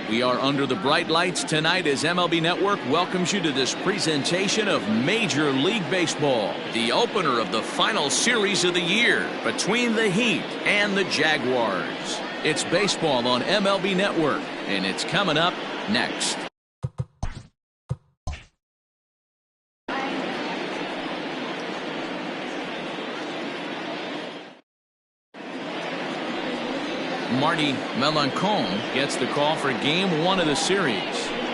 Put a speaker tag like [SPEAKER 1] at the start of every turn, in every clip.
[SPEAKER 1] We are under the bright lights tonight as MLB Network welcomes you to this presentation of Major League Baseball, the opener of the final series of the year between the Heat and the Jaguars. It's baseball on MLB Network, and it's coming up next. Marty Melancon gets the call for game one of the series.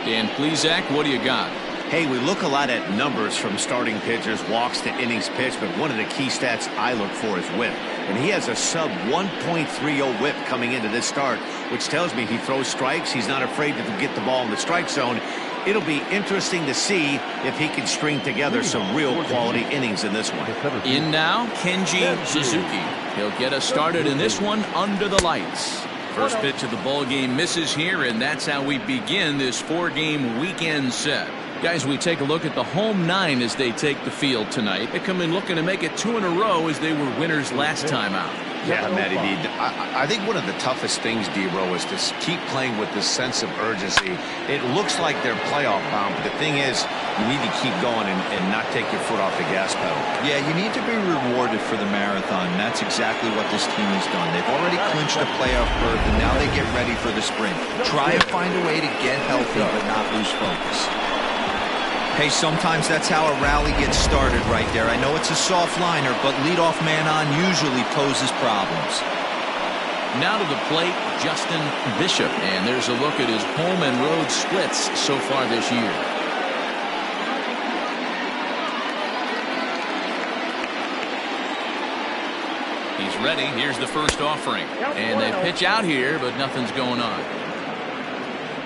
[SPEAKER 1] Dan Plesac, what do you got?
[SPEAKER 2] Hey, we look a lot at numbers from starting pitchers, walks to innings pitched, but one of the key stats I look for is whip. And he has a sub 1.30 whip coming into this start, which tells me he throws strikes. He's not afraid to get the ball in the strike zone. It'll be interesting to see if he can string together some real quality innings in this one.
[SPEAKER 1] In now, Kenji Suzuki. He'll get us started in this one under the lights. First pitch of the ball game misses here, and that's how we begin this four-game weekend set. Guys, we take a look at the home nine as they take the field tonight. They come in looking to make it two in a row as they were winners last time out.
[SPEAKER 2] Yeah, Matty D. I think one of the toughest things, D-Row, is to keep playing with this sense of urgency. It looks like they're playoff bound, but the thing is, you need to keep going and not take your foot off the gas pedal.
[SPEAKER 3] Yeah, you need to be rewarded for the marathon, and that's exactly what this team has done. They've already clinched the playoff berth, and now they get ready for the sprint. Try and find a way to get healthy but not lose focus. Hey, sometimes that's how a rally gets started right there. I know it's a soft liner, but leadoff man on usually poses problems.
[SPEAKER 1] Now to the plate, Justin Bishop, and there's a look at his home and road splits so far this year. He's ready. Here's the first offering, and they pitch out here, but nothing's going on.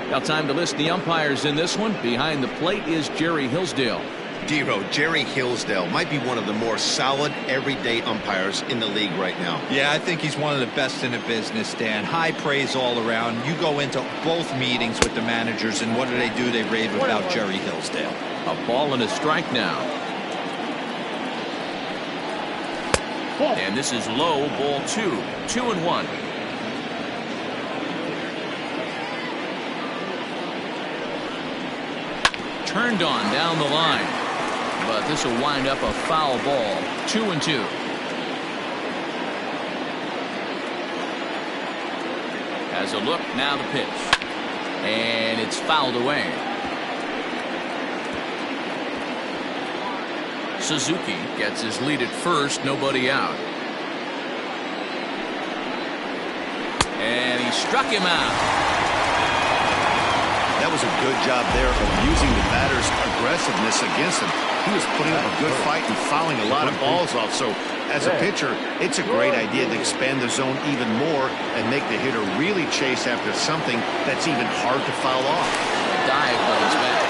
[SPEAKER 1] Now time to list the umpires in this one. Behind the plate is Jerry Hillsdale.
[SPEAKER 2] D-Row, Jerry Hillsdale might be one of the more solid everyday umpires in the league right now.
[SPEAKER 3] Yeah, I think he's one of the best in the business, Dan. High praise all around. You go into both meetings with the managers, and what do? They rave about Jerry Hillsdale.
[SPEAKER 1] A ball and a strike now. And this is low, ball 2-1. Turned on down the line, but this will wind up a foul ball. 2-2. Has a look, now the pitch, and it's fouled away. Suzuki gets his lead at first, nobody out, and he struck him out.
[SPEAKER 2] That was a good job there of using the batter's aggressiveness against him. He was putting up a good fight and fouling a lot of balls off. So as a pitcher, it's a great idea to expand the zone even more and make the hitter really chase after something that's even hard to foul off.
[SPEAKER 1] Dive, but he's back.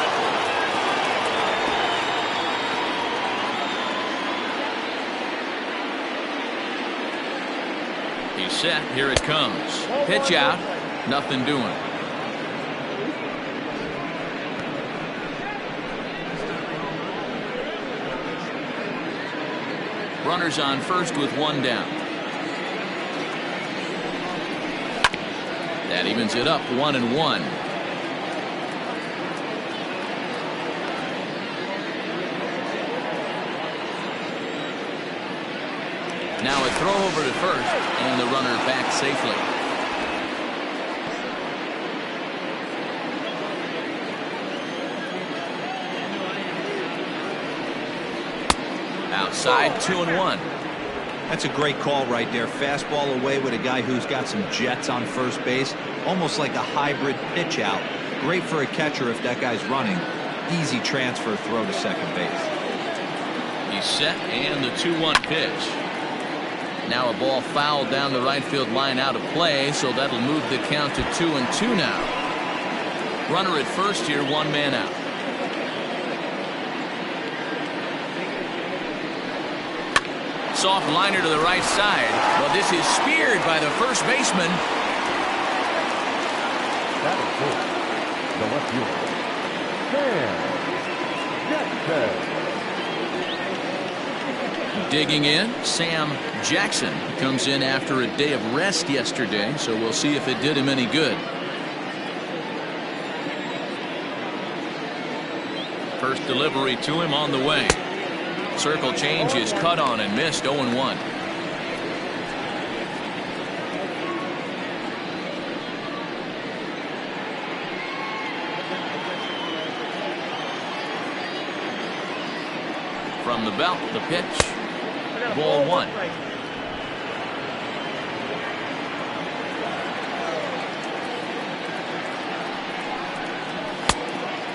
[SPEAKER 1] He's set. Here it comes. Pitch out. Nothing doing. Runners on first with one down. That evens it up 1-1. Now a throw over to first, and the runner back safely. Outside, 2-1.
[SPEAKER 3] That's a great call right there. Fastball away with a guy who's got some jets on first base. Almost like a hybrid pitch out. Great for a catcher if that guy's running. Easy transfer throw to second base.
[SPEAKER 1] He's set, and the 2-1 pitch. Now a ball fouled down the right field line out of play, so that'll move the count to 2-2 now. Runner at first here, one man out. Soft liner to the right side. Well, this is speared by the first baseman.
[SPEAKER 4] That is the left fielder, Sam Jackson.
[SPEAKER 1] Digging in, Sam Jackson comes in after a day of rest yesterday, so we'll see if it did him any good. First delivery to him on the way. Circle change is cut on and missed. 0-1. From the belt, the pitch. Ball 1.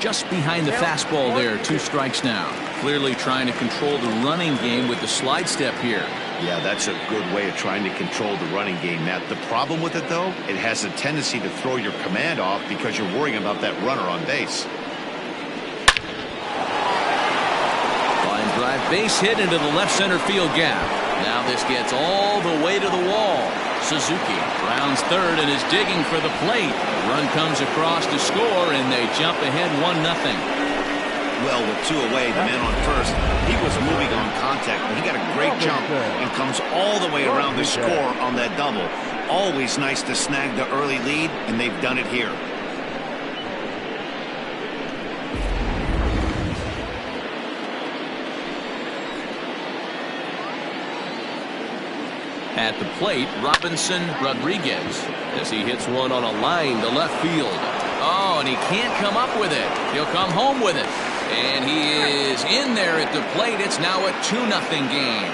[SPEAKER 1] Just behind the fastball there. 2 strikes now. Clearly trying to control the running game with the slide step here.
[SPEAKER 2] Yeah, that's a good way of trying to control the running game, Matt. The problem with it, though, it has a tendency to throw your command off because you're worrying about that runner on base.
[SPEAKER 1] Line drive base hit into the left center field gap. Now this gets all the way to the wall. Suzuki rounds third and is digging for the plate. The run comes across to score, and they jump ahead 1-0.
[SPEAKER 2] Well, with 2 away, the man on first, he was moving on contact, but he got a great jump and comes all the way around the score on that double. Always nice to snag the early lead, and they've done it here.
[SPEAKER 1] At the plate, Robinson Rodriguez, as he hits one on a line to left field. Oh, and he can't come up with it. He'll come home with it. And he is in there at the plate. It's now a 2-0 game.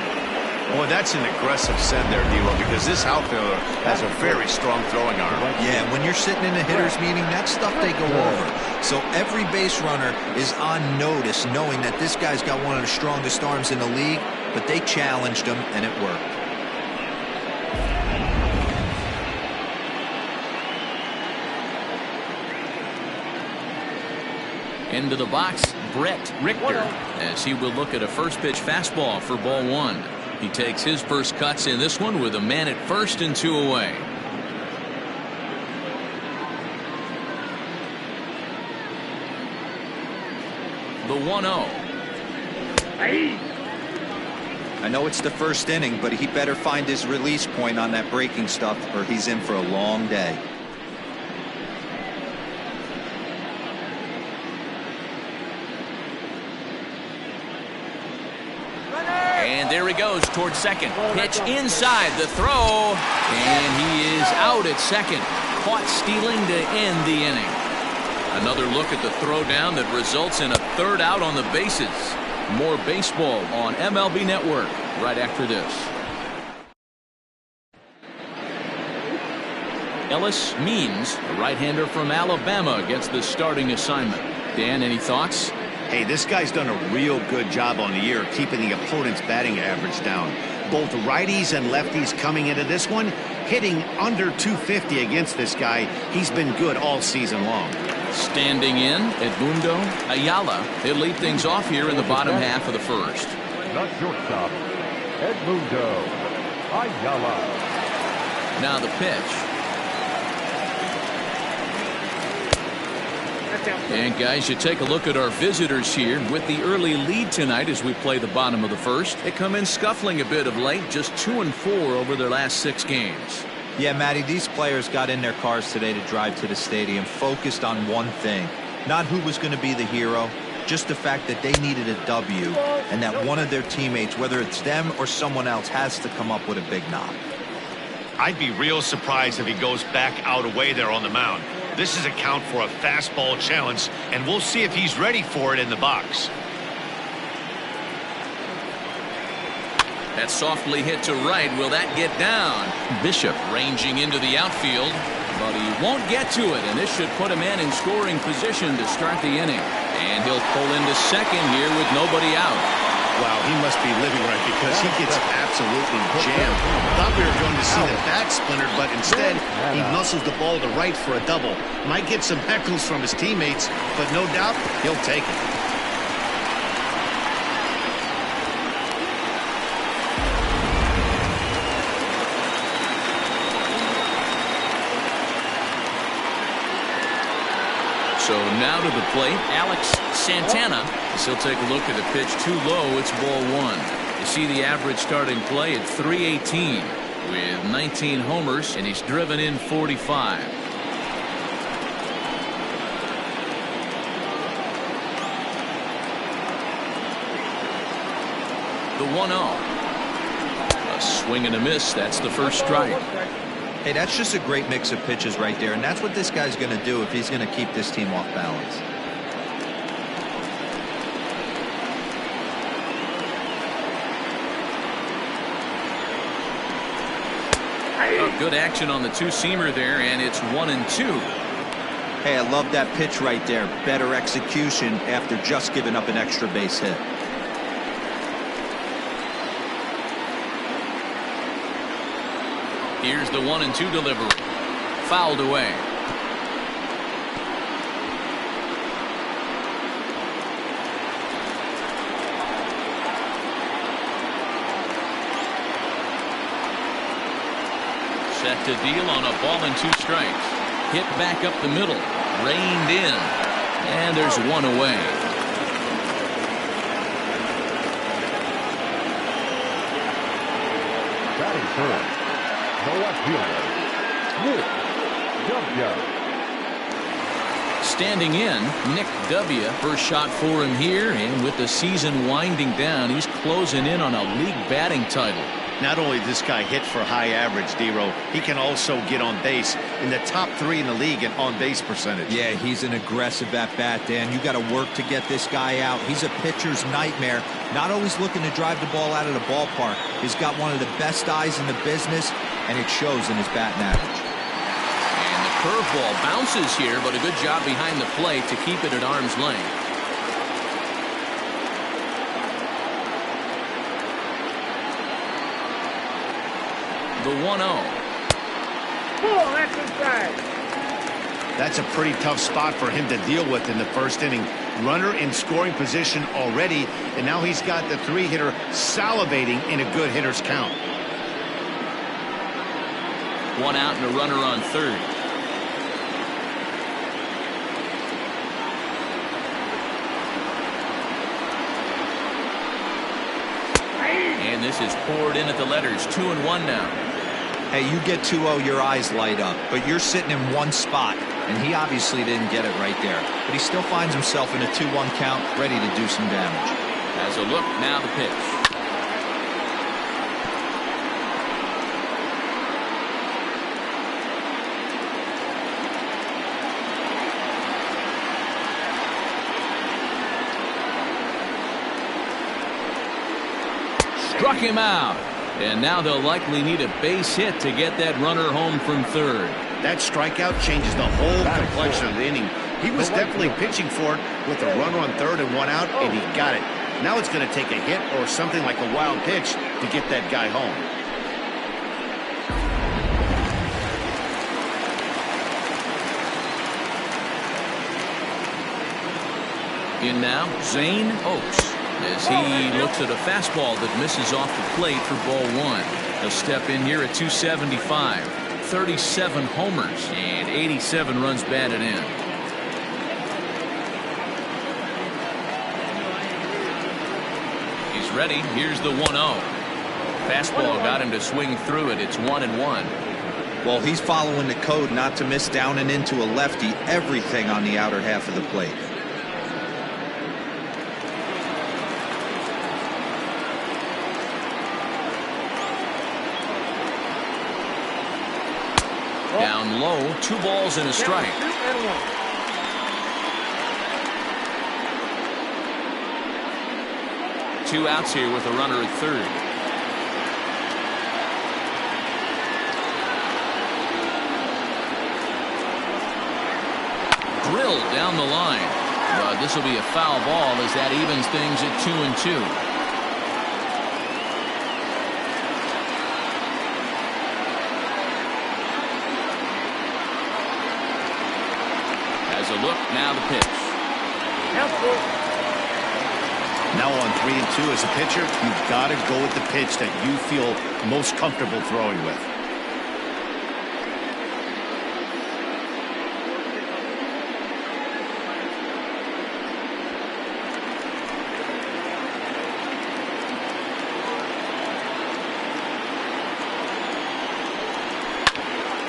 [SPEAKER 2] Boy, that's an aggressive send there, D'Lo, because this outfielder has a very strong throwing arm.
[SPEAKER 3] Yeah, when you're sitting in a hitter's meeting, that stuff they go over. So every base runner is on notice, knowing that this guy's got one of the strongest arms in the league, but they challenged him, and it worked.
[SPEAKER 1] Into the box, Brett Richter, as he will look at a first pitch fastball for ball 1. He takes his first cuts in this one with a man at first and 2 away. The 1-0.
[SPEAKER 3] I know it's the first inning, but he better find his release point on that breaking stuff, or he's in for a long day.
[SPEAKER 1] And there he goes towards second. Pitch inside the throw. And he is out at second. Caught stealing to end the inning. Another look at the throw down that results in a third out on the bases. More baseball on MLB Network right after this. Ellis Means, a right-hander from Alabama, gets the starting assignment. Dan, any thoughts?
[SPEAKER 2] Hey, this guy's done a real good job on the year keeping the opponent's batting average down. Both righties and lefties coming into this one, hitting under 250 against this guy. He's been good all season long. Standing in, Edmundo Ayala. He'll lead things off here in the bottom half of the first.
[SPEAKER 4] The shortstop, Edmundo Ayala.
[SPEAKER 1] Now the pitch. And guys, you take a look at our visitors here with the early lead tonight as we play the bottom of the first. They come in scuffling a bit of late, just 2-4 over their last 6 games.
[SPEAKER 3] Yeah, Matty, these players got in their cars today to drive to the stadium, focused on one thing. Not who was going to be the hero, just the fact that they needed a W, and that one of their teammates, whether it's them or someone else, has to come up with a big knock.
[SPEAKER 2] I'd be real surprised if he goes back out away there on the mound. This is a count for a fastball challenge, and we'll see if he's ready for it in the box.
[SPEAKER 1] That softly hit to right. Will that get down? Bishop ranging into the outfield, but he won't get to it, and this should put a man in scoring position to start the inning. And he'll pull into second here with nobody out.
[SPEAKER 2] Wow, he must be living right because he gets absolutely jammed. Thought we were going to see the bat splintered, but instead he muscles the ball to right for a double. Might get some heckles from his teammates, but no doubt he'll take it.
[SPEAKER 1] So now to the plate, Alex Santana. He'll take a look at the pitch too low. It's ball 1. You see the average starting play at .318 with 19 homers, and he's driven in 45. The 1-0. A swing and a miss. That's the first strike.
[SPEAKER 3] Hey, that's just a great mix of pitches right there, and that's what this guy's going to do if he's going to keep this team off balance.
[SPEAKER 1] Good action on the two-seamer there, and it's 1-2.
[SPEAKER 3] Hey, I love that pitch right there. Better execution after just giving up an extra base hit.
[SPEAKER 1] Here's the 1-2 delivery. Fouled away. Set to deal on a ball and 2 strikes. Hit back up the middle. Reined in. And there's one away.
[SPEAKER 4] Batting first, the left fielder, Nick W.
[SPEAKER 1] Standing in, Nick W. First shot for him here, and with the season winding down, he's closing in on a league batting title.
[SPEAKER 2] Not only does this guy hit for high average, D-Row, he can also get on base in the top 3 in the league in on-base percentage.
[SPEAKER 3] Yeah, he's an aggressive at-bat, Dan. You got to work to get this guy out. He's a pitcher's nightmare. Not always looking to drive the ball out of the ballpark. He's got one of the best eyes in the business, and it shows in his batting average.
[SPEAKER 1] And the curveball bounces here, but a good job behind the plate to keep it at arm's length. The 1-0.
[SPEAKER 2] That's a pretty tough spot for him to deal with in the first inning. Runner in scoring position already, and now he's got the 3-hitter salivating in a good hitter's count.
[SPEAKER 1] 1 out and a runner on third. And this is poured in at the letters. 2-1 now.
[SPEAKER 3] Hey, you get 2-0, your eyes light up, but you're sitting in one spot, and he obviously didn't get it right there. But he still finds himself in a 2-1 count, ready to do some damage.
[SPEAKER 1] As a look, now the pitch. Struck him out. And now they'll likely need a base hit to get that runner home from third.
[SPEAKER 2] That strikeout changes the whole complexion of the inning. He was definitely pitching for it with a runner on third and 1 out, and he got it. Now it's going to take a hit or something like a wild pitch to get that guy home.
[SPEAKER 1] In now, Zane Oaks, as he looks at a fastball that misses off the plate for ball 1. He'll step in here at 275. 37 homers and 87 runs batted in. He's ready. Here's the 1-0. Fastball got him to swing through it. It's 1-1.
[SPEAKER 3] Well, he's following the code not to miss down and into a lefty. Everything on the outer half of the plate.
[SPEAKER 1] Down low, 2 balls and a strike. 2 outs here with a runner at third. Drilled down the line. But this will be a foul ball as that evens things at 2-2. A look, now the pitch.
[SPEAKER 2] Now on 3-2 as a pitcher, you've got to go with the pitch that you feel most comfortable throwing with.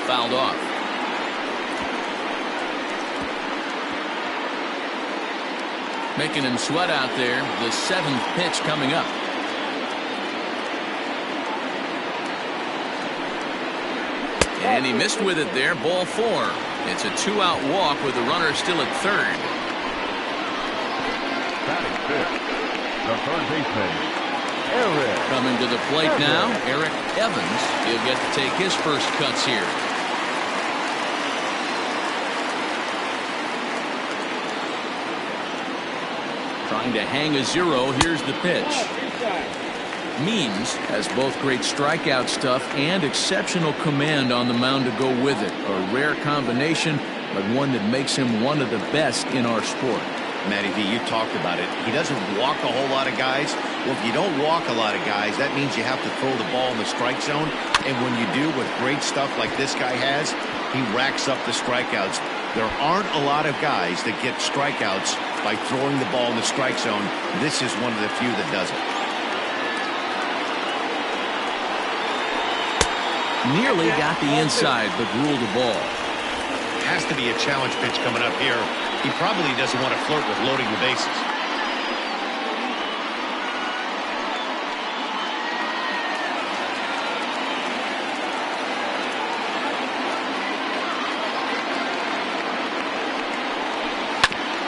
[SPEAKER 1] Fouled off. Making him sweat out there. The 7th pitch coming up. And he missed with it there, ball 4. It's a 2-out walk with the runner still at third.
[SPEAKER 4] Batting fifth, the third baseman, Eric.
[SPEAKER 1] Coming to the plate now, Eric Evans. He'll get to take his first cuts here. Trying to hang a 0. Here's the pitch. Means has both great strikeout stuff and exceptional command on the mound to go with it. A rare combination, but one that makes him one of the best in our sport.
[SPEAKER 2] Matty V, you talked about it. He doesn't walk a whole lot of guys. Well, if you don't walk a lot of guys, that means you have to throw the ball in the strike zone. And when you do, with great stuff like this guy has, he racks up the strikeouts. There aren't a lot of guys that get strikeouts by throwing the ball in the strike zone. This is one of the few that does it.
[SPEAKER 1] Nearly got the inside, but ruled the ball.
[SPEAKER 2] Has to be a challenge pitch coming up here. He probably doesn't want to flirt with loading the bases.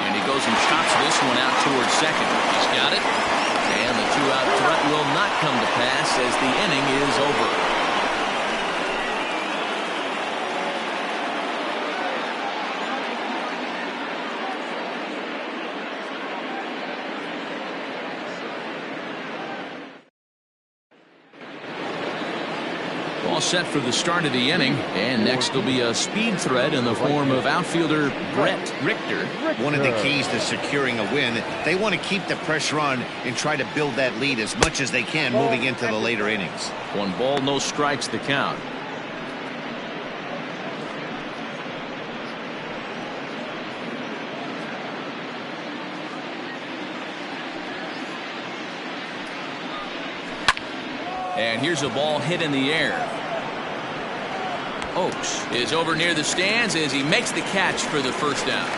[SPEAKER 1] And he goes and chops this one out towards second. He's got it. And the 2-out threat will not come to pass as the inning is over. All set for the start of the inning, and next will be a speed threat in the form of outfielder Brett Richter.
[SPEAKER 2] One of the keys to securing a win, they want to keep the pressure on and try to build that lead as much as they can moving into the later innings.
[SPEAKER 1] 1 ball, no strikes, the count. And here's a ball hit in the air. Oaks is over near the stands as he makes the catch for the first down.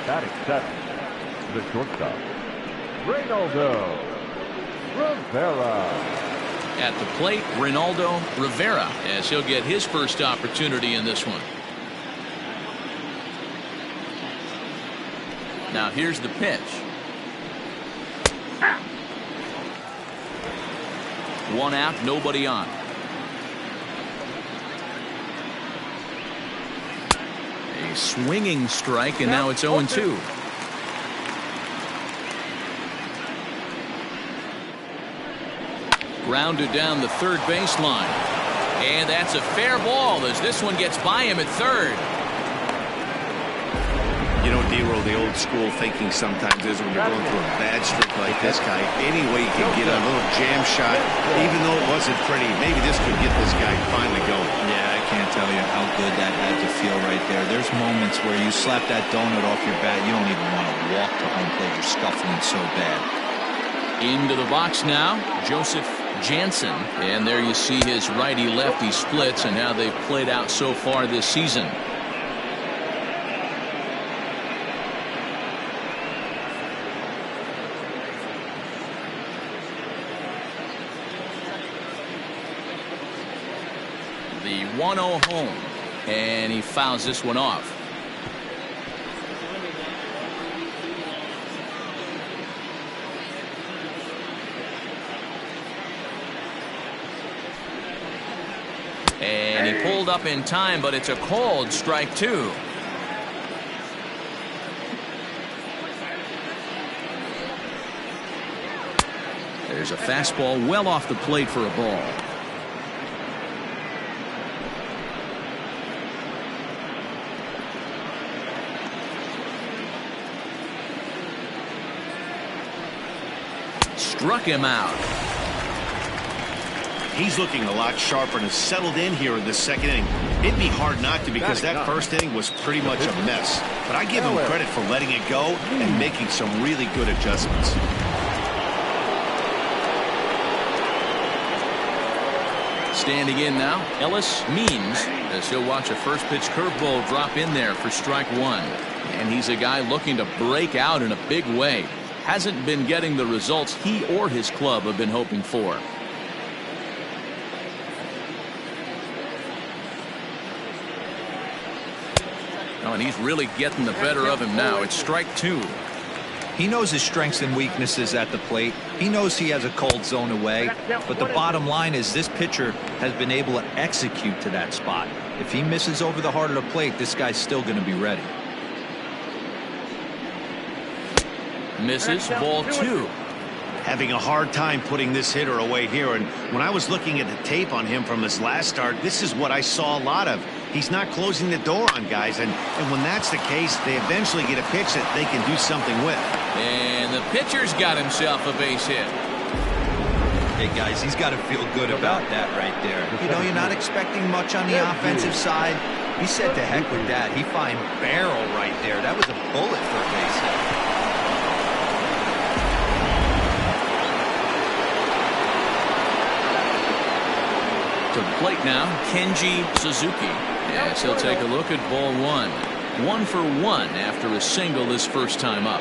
[SPEAKER 4] Batting seventh, the shortstop, Reynaldo Rivera.
[SPEAKER 1] At the plate, Reynaldo Rivera, as he'll get his first opportunity in this one. Now here's the pitch. 1 out, nobody on. A swinging strike, and now it's 0-2. Grounded down the third baseline. And that's a fair ball as this one gets by him at third.
[SPEAKER 2] You know, D-Roll, the old school thinking sometimes is when you're going through a bad streak like this guy, any way you can get a little jam shot, even though it wasn't pretty, maybe this could get this guy finally going.
[SPEAKER 3] Yeah, I can't tell you how good that had to feel right there. There's moments where you slap that donut off your bat, you don't even want to walk to home plate. You're scuffling so bad.
[SPEAKER 1] Into the box now, Joseph Jansen. And there you see his righty-lefty splits and how they've played out so far this season. The 1-0 home, and he fouls this one off. And he pulled up in time, but it's a called strike 2. There's a fastball well off the plate for a ball. Struck him out.
[SPEAKER 2] He's looking a lot sharper and has settled in here in the second inning. It'd be hard not to because that first inning was pretty much a mess. But I give him credit for letting it go and making some really good adjustments.
[SPEAKER 1] Standing in now, Ellis Means, as he'll watch a first pitch curveball drop in there for strike 1. And he's a guy looking to break out in a big way. Hasn't been getting the results he or his club have been hoping for. Oh, and he's really getting the better of him now. It's strike 2.
[SPEAKER 3] He knows his strengths and weaknesses at the plate. He knows he has a cold zone away. But the bottom line is this pitcher has been able to execute to that spot. If he misses over the heart of the plate, this guy's still going to be ready.
[SPEAKER 1] Misses, ball 2.
[SPEAKER 2] Having a hard time putting this hitter away here. And when I was looking at the tape on him from his last start, this is what I saw a lot of. He's not closing the door on guys. And when that's the case, they eventually get a pitch that they can do something with.
[SPEAKER 1] And the pitcher's got himself a base hit.
[SPEAKER 3] Hey, guys, he's got to feel good about that right there. You know, you're not expecting much on the offensive side. He said to heck with that. He fine barrel right there. That was a bullet for a base hit.
[SPEAKER 1] To the plate now, Kenji Suzuki. Yes, he'll take a look at ball 1. 1 for 1 after a single his first time up.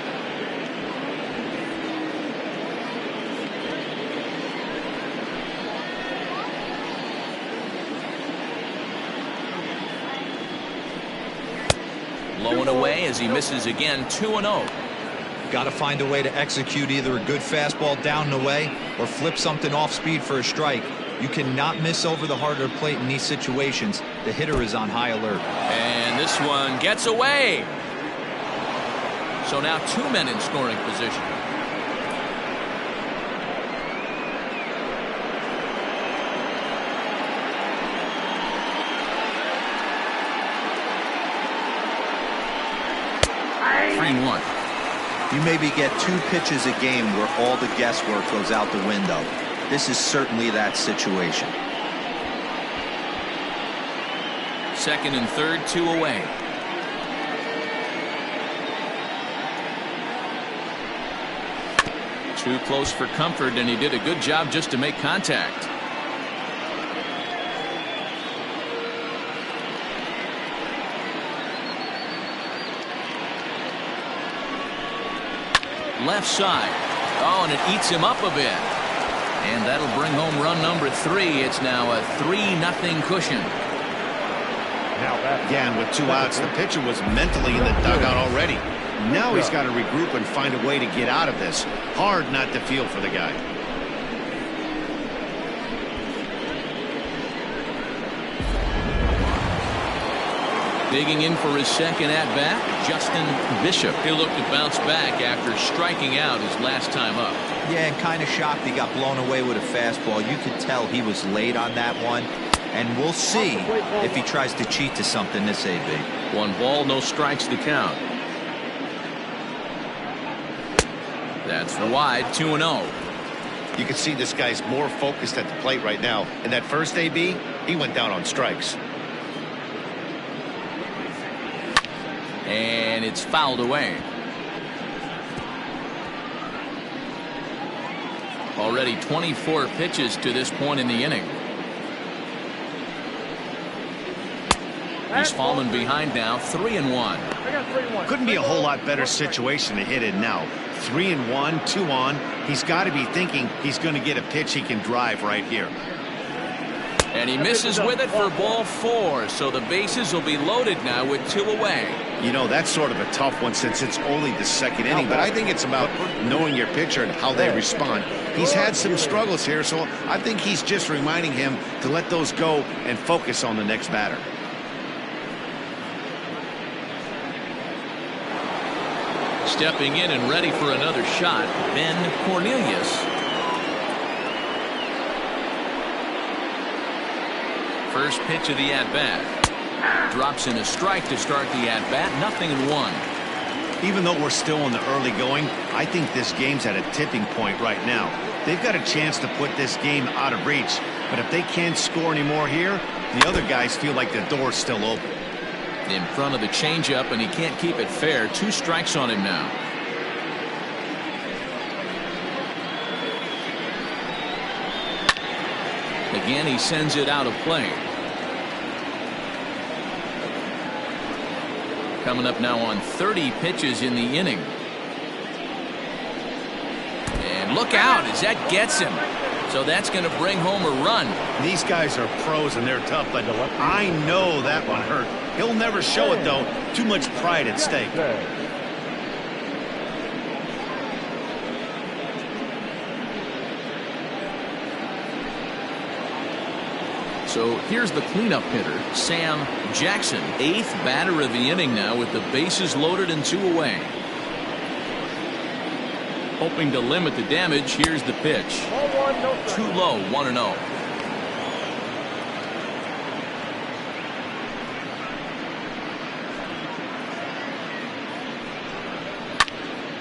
[SPEAKER 1] Low and away as he misses again. 2-0.
[SPEAKER 3] Got to find a way to execute either a good fastball down and away or flip something off speed for a strike. You cannot miss over the heart of the plate in these situations. The hitter is on high alert.
[SPEAKER 1] And this one gets away. So now 2 men in scoring position. One.
[SPEAKER 3] You maybe get 2 pitches a game where all the guesswork goes out the window. This is certainly that situation.
[SPEAKER 1] Second and third, 2 away. Too close for comfort, and he did a good job just to make contact. Left side. Oh, and it eats him up a bit. And that'll bring home run number 3. It's now a 3-0 cushion.
[SPEAKER 2] Yeah, and with 2 outs, the pitcher was mentally in the dugout already. Now he's got to regroup and find a way to get out of this. Hard not to feel for the guy.
[SPEAKER 1] Digging in for his second at-bat, Justin Bishop. He'll look to bounce back after striking out his last time up.
[SPEAKER 3] Yeah, and kind of shocked he got blown away with a fastball. You could tell he was late on that one. And we'll see if he tries to cheat to something this AB.
[SPEAKER 1] 1 ball, no strikes to count. That's wide, 2-0.
[SPEAKER 2] You can see this guy's more focused at the plate right now. And that first AB, he went down on strikes.
[SPEAKER 1] And it's fouled away. Already 24 pitches to this point in the inning. He's fallen behind now, 3-1.
[SPEAKER 2] Couldn't be a whole lot better situation to hit in now. 3-1, 2 on. He's got to be thinking he's going to get a pitch he can drive right here.
[SPEAKER 1] And he misses with it for ball 4. So the bases will be loaded now with 2 away.
[SPEAKER 2] You know, that's sort of a tough one since it's only the second inning. But I think it's about knowing your pitcher and how they respond. He's had some struggles here, so I think he's just reminding him to let those go and focus on the next batter.
[SPEAKER 1] Stepping in and ready for another shot, Ben Cornelius. First pitch of the at-bat. Drops in a strike to start the at-bat. 0-1.
[SPEAKER 2] Even though we're still in the early going, I think this game's at a tipping point right now. They've got a chance to put this game out of reach. But if they can't score anymore here, the other guys feel like the door's still open.
[SPEAKER 1] In front of the changeup, and he can't keep it fair. 2 strikes on him now. Again, he sends it out of play. Coming up now on 30 pitches in the inning. And look out as that gets him. So that's going to bring home a run.
[SPEAKER 2] These guys are pros and they're tough, but I know that one hurt. He'll never show it, though. Too much pride at stake.
[SPEAKER 1] So here's the cleanup hitter, Sam Jackson, 8th batter of the inning now with the bases loaded and 2 away. Hoping to limit the damage, here's the pitch. Too low, 1-0.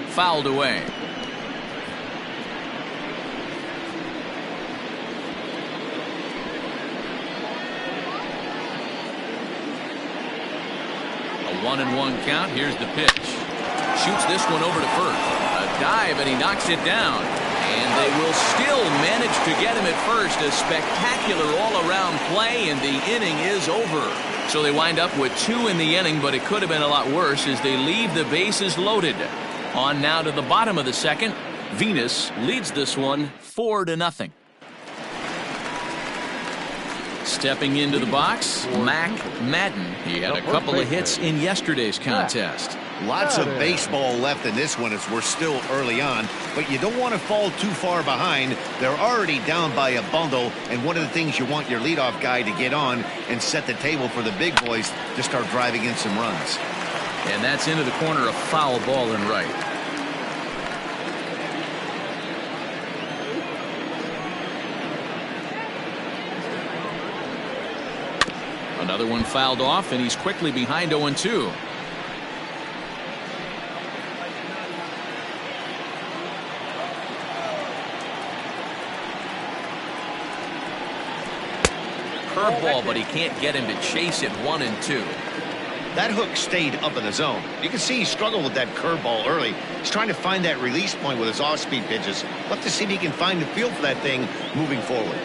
[SPEAKER 1] Fouled away. A 1-1 count. Here's the pitch. Shoots this one over to first. A dive, and he knocks it down. And they will still manage to get him at first. A spectacular all-around play, and the inning is over. So they wind up with 2 in the inning, but it could have been a lot worse as they leave the bases loaded. On now to the bottom of the second. Venus leads this one 4-0. Stepping into the box, Mac Madden. He had a couple of hits in yesterday's contest.
[SPEAKER 2] Lots of baseball left in this one as we're still early on, but you don't want to fall too far behind. They're already down by a bundle, and one of the things you want your leadoff guy to get on and set the table for the big boys to start driving in some runs.
[SPEAKER 1] And that's into the corner, a foul ball and right. Another one fouled off, and he's quickly behind 0-2. Curveball, but he can't get him to chase it. 1-2.
[SPEAKER 2] That hook stayed up in the zone. You can see he struggled with that curveball early. He's trying to find that release point with his off-speed pitches. We'll have to see if he can find the feel for that thing moving forward.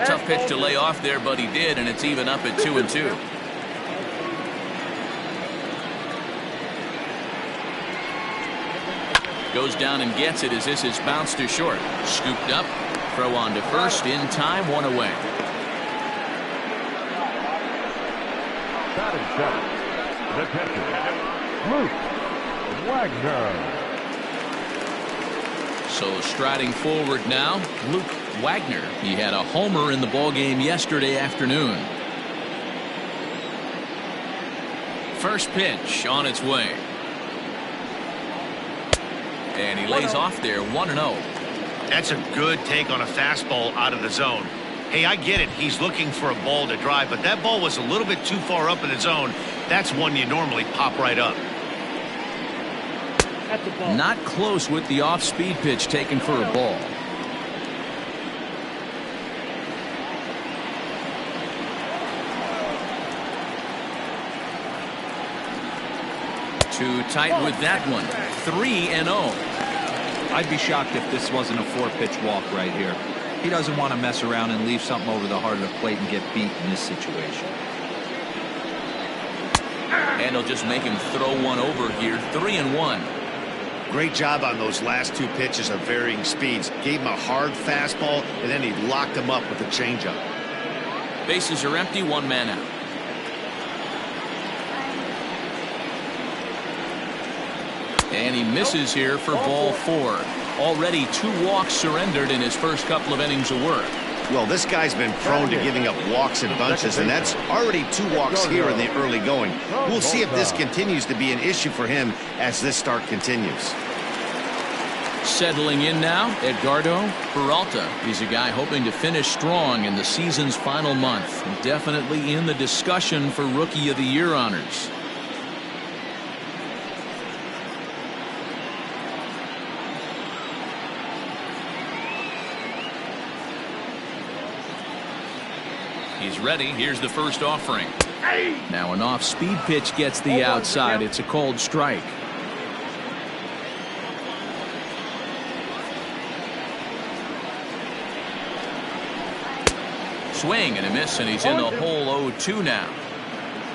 [SPEAKER 1] Tough pitch to lay off there, but he did, and it's even up at 2-2. Goes down and gets it as this is bounced to short. Scooped up. Throw on to first. In time. 1 away.
[SPEAKER 4] Batting seventh, the catcher, Luke Wagner.
[SPEAKER 1] So striding forward now, Luke Wagner. He had a homer in the ballgame yesterday afternoon. First pitch on its way. And he lays off there. 1-0.
[SPEAKER 2] That's a good take on a fastball out of the zone. Hey, I get it. He's looking for a ball to drive, but that ball was a little bit too far up in the zone. That's one you normally pop right up.
[SPEAKER 1] Not close with the off-speed pitch taken for a ball. Too tight with that one. 3-0.
[SPEAKER 3] I'd be shocked if this wasn't a 4-pitch walk right here. He doesn't want to mess around and leave something over the heart of the plate and get beat in this situation.
[SPEAKER 1] And he'll just make him throw one over here. 3-1.
[SPEAKER 2] Great job on those last 2 pitches of varying speeds. Gave him a hard fastball, and then he locked him up with a changeup.
[SPEAKER 1] Bases are empty. 1 man out. And he misses here for ball 4. Already 2 walks surrendered in his first couple of innings of work.
[SPEAKER 2] Well, this guy's been prone to giving up walks in bunches, and that's already 2 walks here in the early going. We'll see if this continues to be an issue for him as this start continues.
[SPEAKER 1] Settling in now, Edgardo Peralta. He's a guy hoping to finish strong in the season's final month. Definitely in the discussion for Rookie of the Year honors. He's ready. Here's the first offering. Now an off-speed pitch gets the outside. It's a cold strike. Swing and a miss, and he's in the hole. 0-2 now.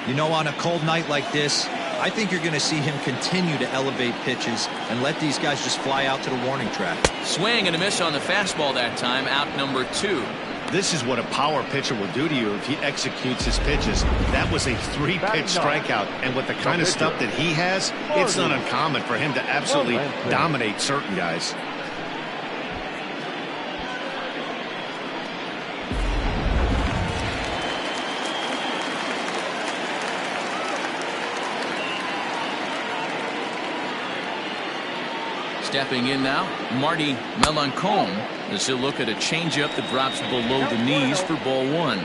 [SPEAKER 3] You know, on a cold night like this, I think you're going to see him continue to elevate pitches and let these guys just fly out to the warning track.
[SPEAKER 1] Swing and a miss on the fastball that time. Out number 2.
[SPEAKER 2] This is what a power pitcher will do to you if he executes his pitches. That was a 3-pitch strikeout, and with the kind of stuff that he has, it's not uncommon for him to absolutely dominate certain guys.
[SPEAKER 1] Stepping in now, Marty Melancon, as he'll look at a changeup that drops below the knees for ball 1.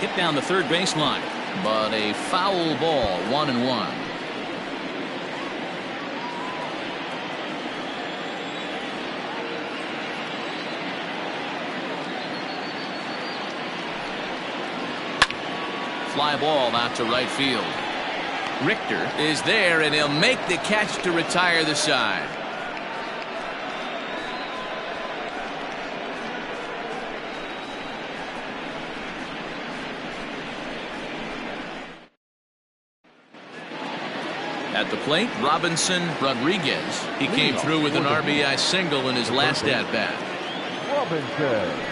[SPEAKER 1] Hit down the third baseline, but a foul ball, 1-1. Fly ball out to right field. Richter is there, and he'll make the catch to retire the side. At the plate, Robinson Rodriguez. He came through with an RBI single in his last at-bat.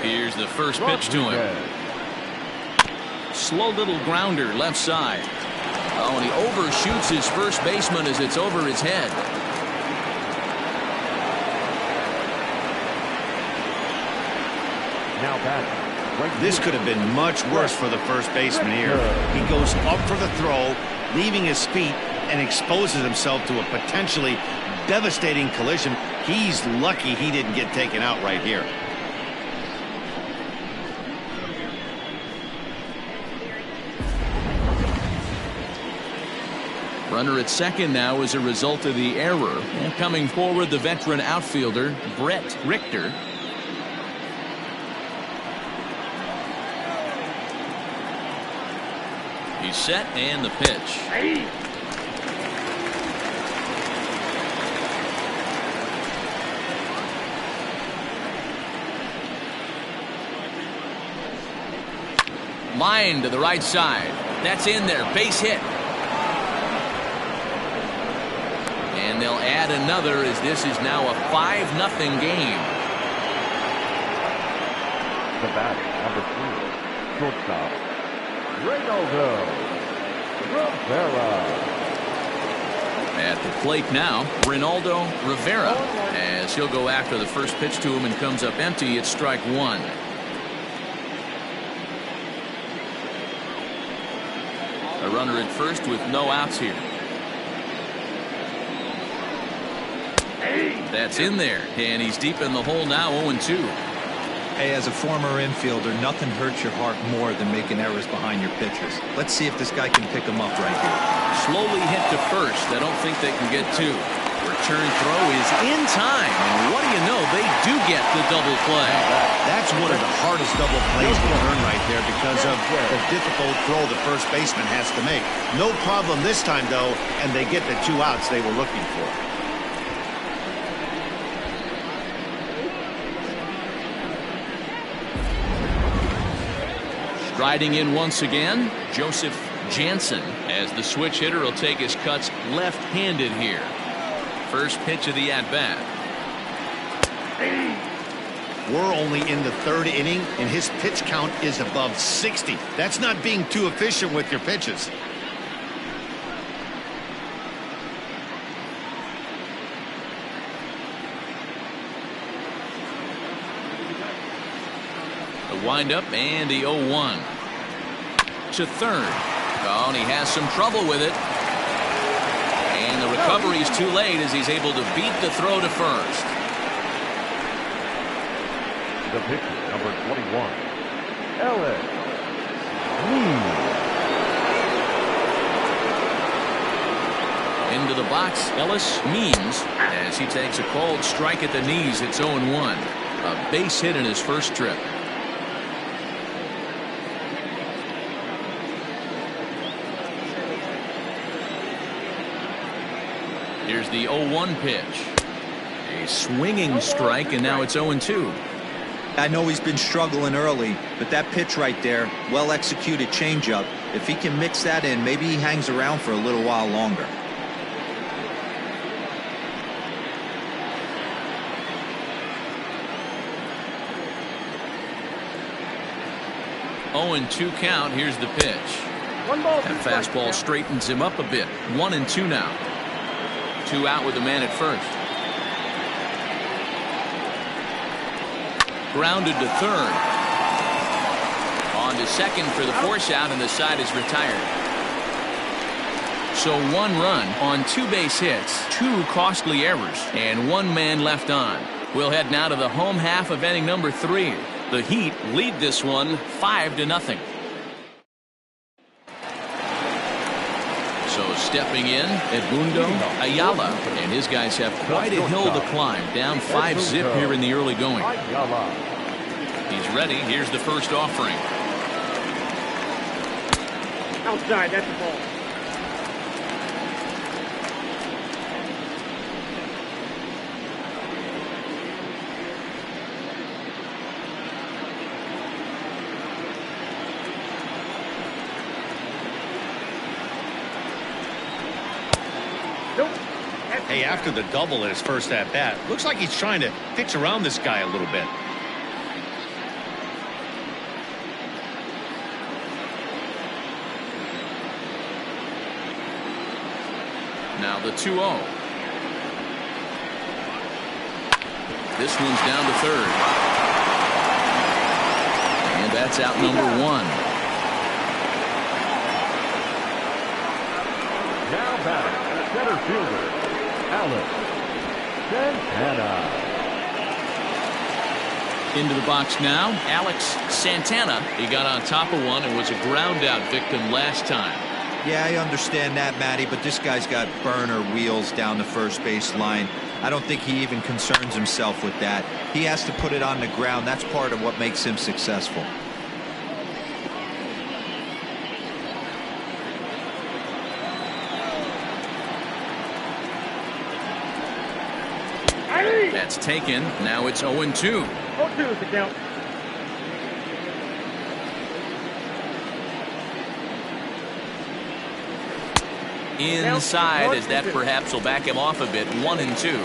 [SPEAKER 1] Here's the first pitch to him. Slow little grounder left side. Oh, and he overshoots his first baseman as it's over his head.
[SPEAKER 4] Now back.
[SPEAKER 2] This could have been much worse for the first baseman here. He goes up for the throw, leaving his feet, and exposes himself to a potentially devastating collision. He's lucky he didn't get taken out right here.
[SPEAKER 1] Runner at second now as a result of the error. And coming forward, the veteran outfielder, Brett Richter. He's set, and the pitch. Line to the right side. That's in there. Base hit. And they'll add another as this is now a 5-0 game.
[SPEAKER 4] The bat, number 3, shortstop, Reynaldo Rivera.
[SPEAKER 1] At the plate now, Reynaldo Rivera, as he'll go after the first pitch to him and comes up empty. It's strike 1. A runner at first with no outs here. That's in there, and he's deep in the hole now, 0-2.
[SPEAKER 3] Hey, as a former infielder, nothing hurts your heart more than making errors behind your pitchers. Let's see if this guy can pick them up right here.
[SPEAKER 1] Slowly hit to first. I don't think they can get 2. Return throw is in time, and what do you know, they do get the double play.
[SPEAKER 2] That's one of the hardest double plays to earn right there because of the difficult throw the first baseman has to make. No problem this time, though, and they get the 2 outs they were looking for.
[SPEAKER 1] Striding in once again, Joseph Jansen, as the switch hitter will take his cuts left-handed here. First pitch of the at-bat.
[SPEAKER 2] We're only in the 3rd inning, and his pitch count is above 60. That's not being too efficient with your pitches.
[SPEAKER 1] The windup and the 0-1. To third. Oh, and he has some trouble with it. And the recovery's too late as he's able to beat the throw to first.
[SPEAKER 4] The pitcher, number 21, Ellis Means.
[SPEAKER 1] Into the box, Ellis Means, as he takes a called strike at the knees. It's 0-1. A base hit in his first trip. Here's the 0-1 pitch. A swinging strike, and now it's 0-2.
[SPEAKER 3] I know he's been struggling early, but that pitch right there, well-executed changeup, if he can mix that in, maybe he hangs around for a little while longer.
[SPEAKER 1] Oh, and 2 count. Here's the pitch. That fastball straightens him up a bit. 1-2 now. 2 out with the man at first. Grounded to third. On to second for the force out, and the side is retired. So 1 run on 2 base hits, 2 costly errors, and 1 man left on. We'll head now to the home half of inning number 3. The Heat lead this one 5-0. So stepping in, Edmundo Ayala, and his guys have quite a hill to climb, down 5-zip here in the early going. He's ready. Here's the first offering.
[SPEAKER 5] Outside, that's the ball.
[SPEAKER 2] Hey, after the double in his first at-bat, looks like he's trying to pitch around this guy a little bit.
[SPEAKER 1] Now the 2-0. This one's down to third. And that's out number 1.
[SPEAKER 4] Now batting, center fielder, Alex Santana.
[SPEAKER 1] Into the box now, Alex Santana. He got on top of one and was a ground out victim last time.
[SPEAKER 3] Yeah, I understand that, Matty, but this guy's got burner wheels down the first base line. I don't think he even concerns himself with that. He has to put it on the ground. That's part of what makes him successful.
[SPEAKER 1] That's taken. Now it's 0-2.
[SPEAKER 5] 0-2 is the count.
[SPEAKER 1] Inside, as that perhaps will back him off a bit. 1-2.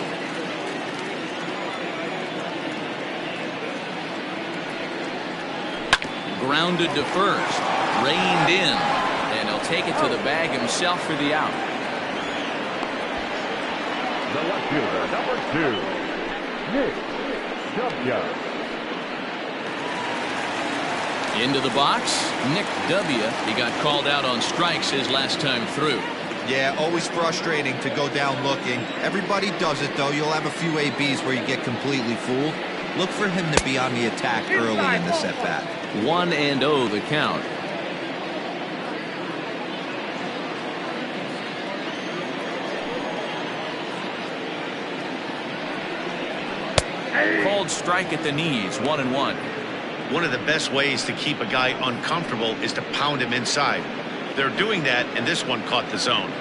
[SPEAKER 1] Grounded to first. Reined in. And he'll take it to the bag himself for the out.
[SPEAKER 4] The left fielder, number 2, Nick W.
[SPEAKER 1] Into the box, Nick W. He got called out on strikes his last time through.
[SPEAKER 3] Yeah, always frustrating to go down looking. Everybody does it, though. You'll have a few ABs where you get completely fooled. Look for him to be on the attack early in the at-bat.
[SPEAKER 1] 1-0 the count. Called strike at the knees. 1-1.
[SPEAKER 2] One of the best ways to keep a guy uncomfortable is to pound him inside. They're doing that, and this one caught the zone.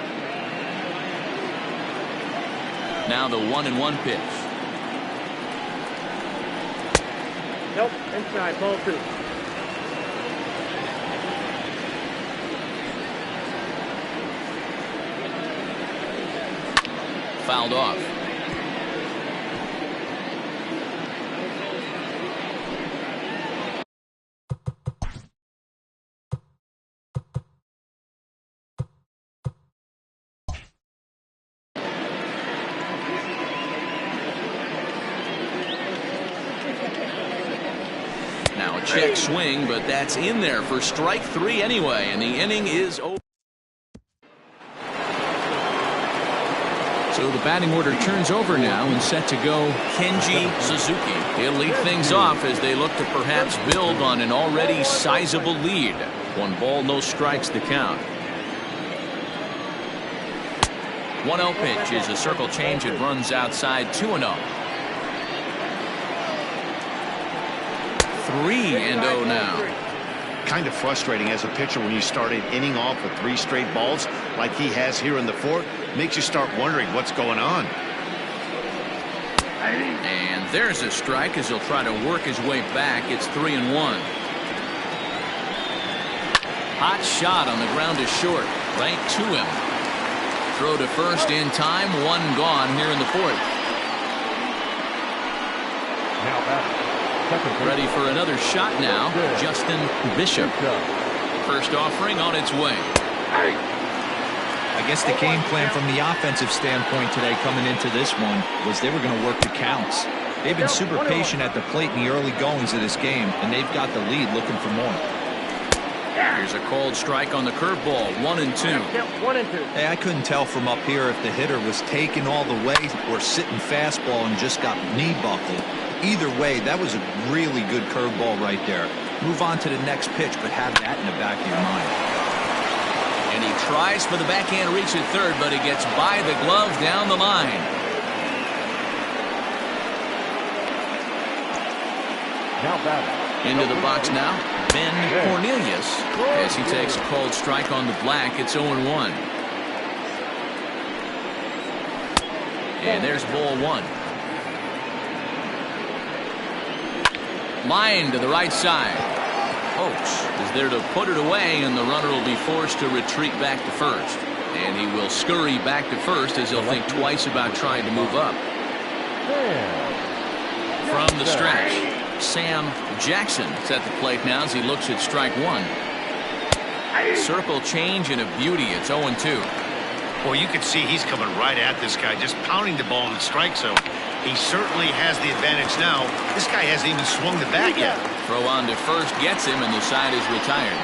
[SPEAKER 1] Now the 1-1 pitch.
[SPEAKER 5] Nope, inside, ball 2.
[SPEAKER 1] Fouled off. Now a check swing, but that's in there for strike 3 anyway, and the inning is over. So the batting order turns over now and set to go Kenji Suzuki. He'll lead things off as they look to perhaps build on an already sizable lead. 1 ball, no strikes the count. 1-0 pitch is a circle change. It runs outside. 2-0. 3-0 now.
[SPEAKER 2] Kind of frustrating as a pitcher when you start an inning off with 3 straight balls like he has here in the 4th. Makes you start wondering what's going on.
[SPEAKER 1] And there's a strike as he'll try to work his way back. It's 3-1. Hot shot on the ground is short. Right to him. Throw to first in time. One gone here in the fourth. Ready for another shot now. Justin Bishop. First offering on its way.
[SPEAKER 3] I guess the game plan from the offensive standpoint today coming into this one was they were going to work the counts. They've been super patient at the plate in the early goings of this game, and they've got the lead looking for more.
[SPEAKER 1] Here's a called strike on the curveball. 1-2.
[SPEAKER 3] Hey, I couldn't tell from up here if the hitter was taking all the way or sitting fastball and just got knee buckled. Either way, that was a really good curveball right there. Move on to the next pitch, but have that in the back of your mind.
[SPEAKER 1] And he tries for the backhand reach at third, but he gets by the glove down the line. Into the box now, Ben Cornelius, as he takes a called strike on the black. It's 0-1. And there's ball one. Line to the right side. Oakes is there to put it away, and the runner will be forced to retreat back to first. And he will scurry back to first as he'll think twice about trying to move up. From the stretch, Sam Jackson is at the plate now as he looks at strike one. Circle change and a beauty. It's 0-2.
[SPEAKER 2] Well, you can see he's coming right at this guy, just pounding the ball in the strike zone. He certainly has the advantage now. This guy hasn't even swung the bat yet.
[SPEAKER 1] Throw on to first gets him, and the side is retired.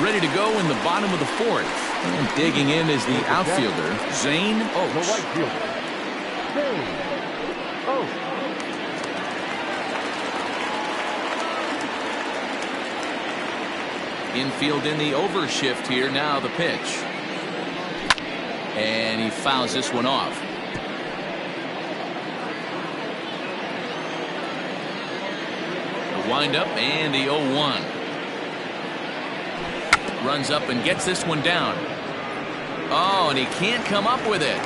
[SPEAKER 1] Ready to go in the bottom of the fourth. And digging in is the outfielder, Zane Oakes. Infield in the overshift here. Now the pitch. And he fouls this one off. The windup and the 0-1. Runs up and gets this one down. Oh, and he can't come up with it.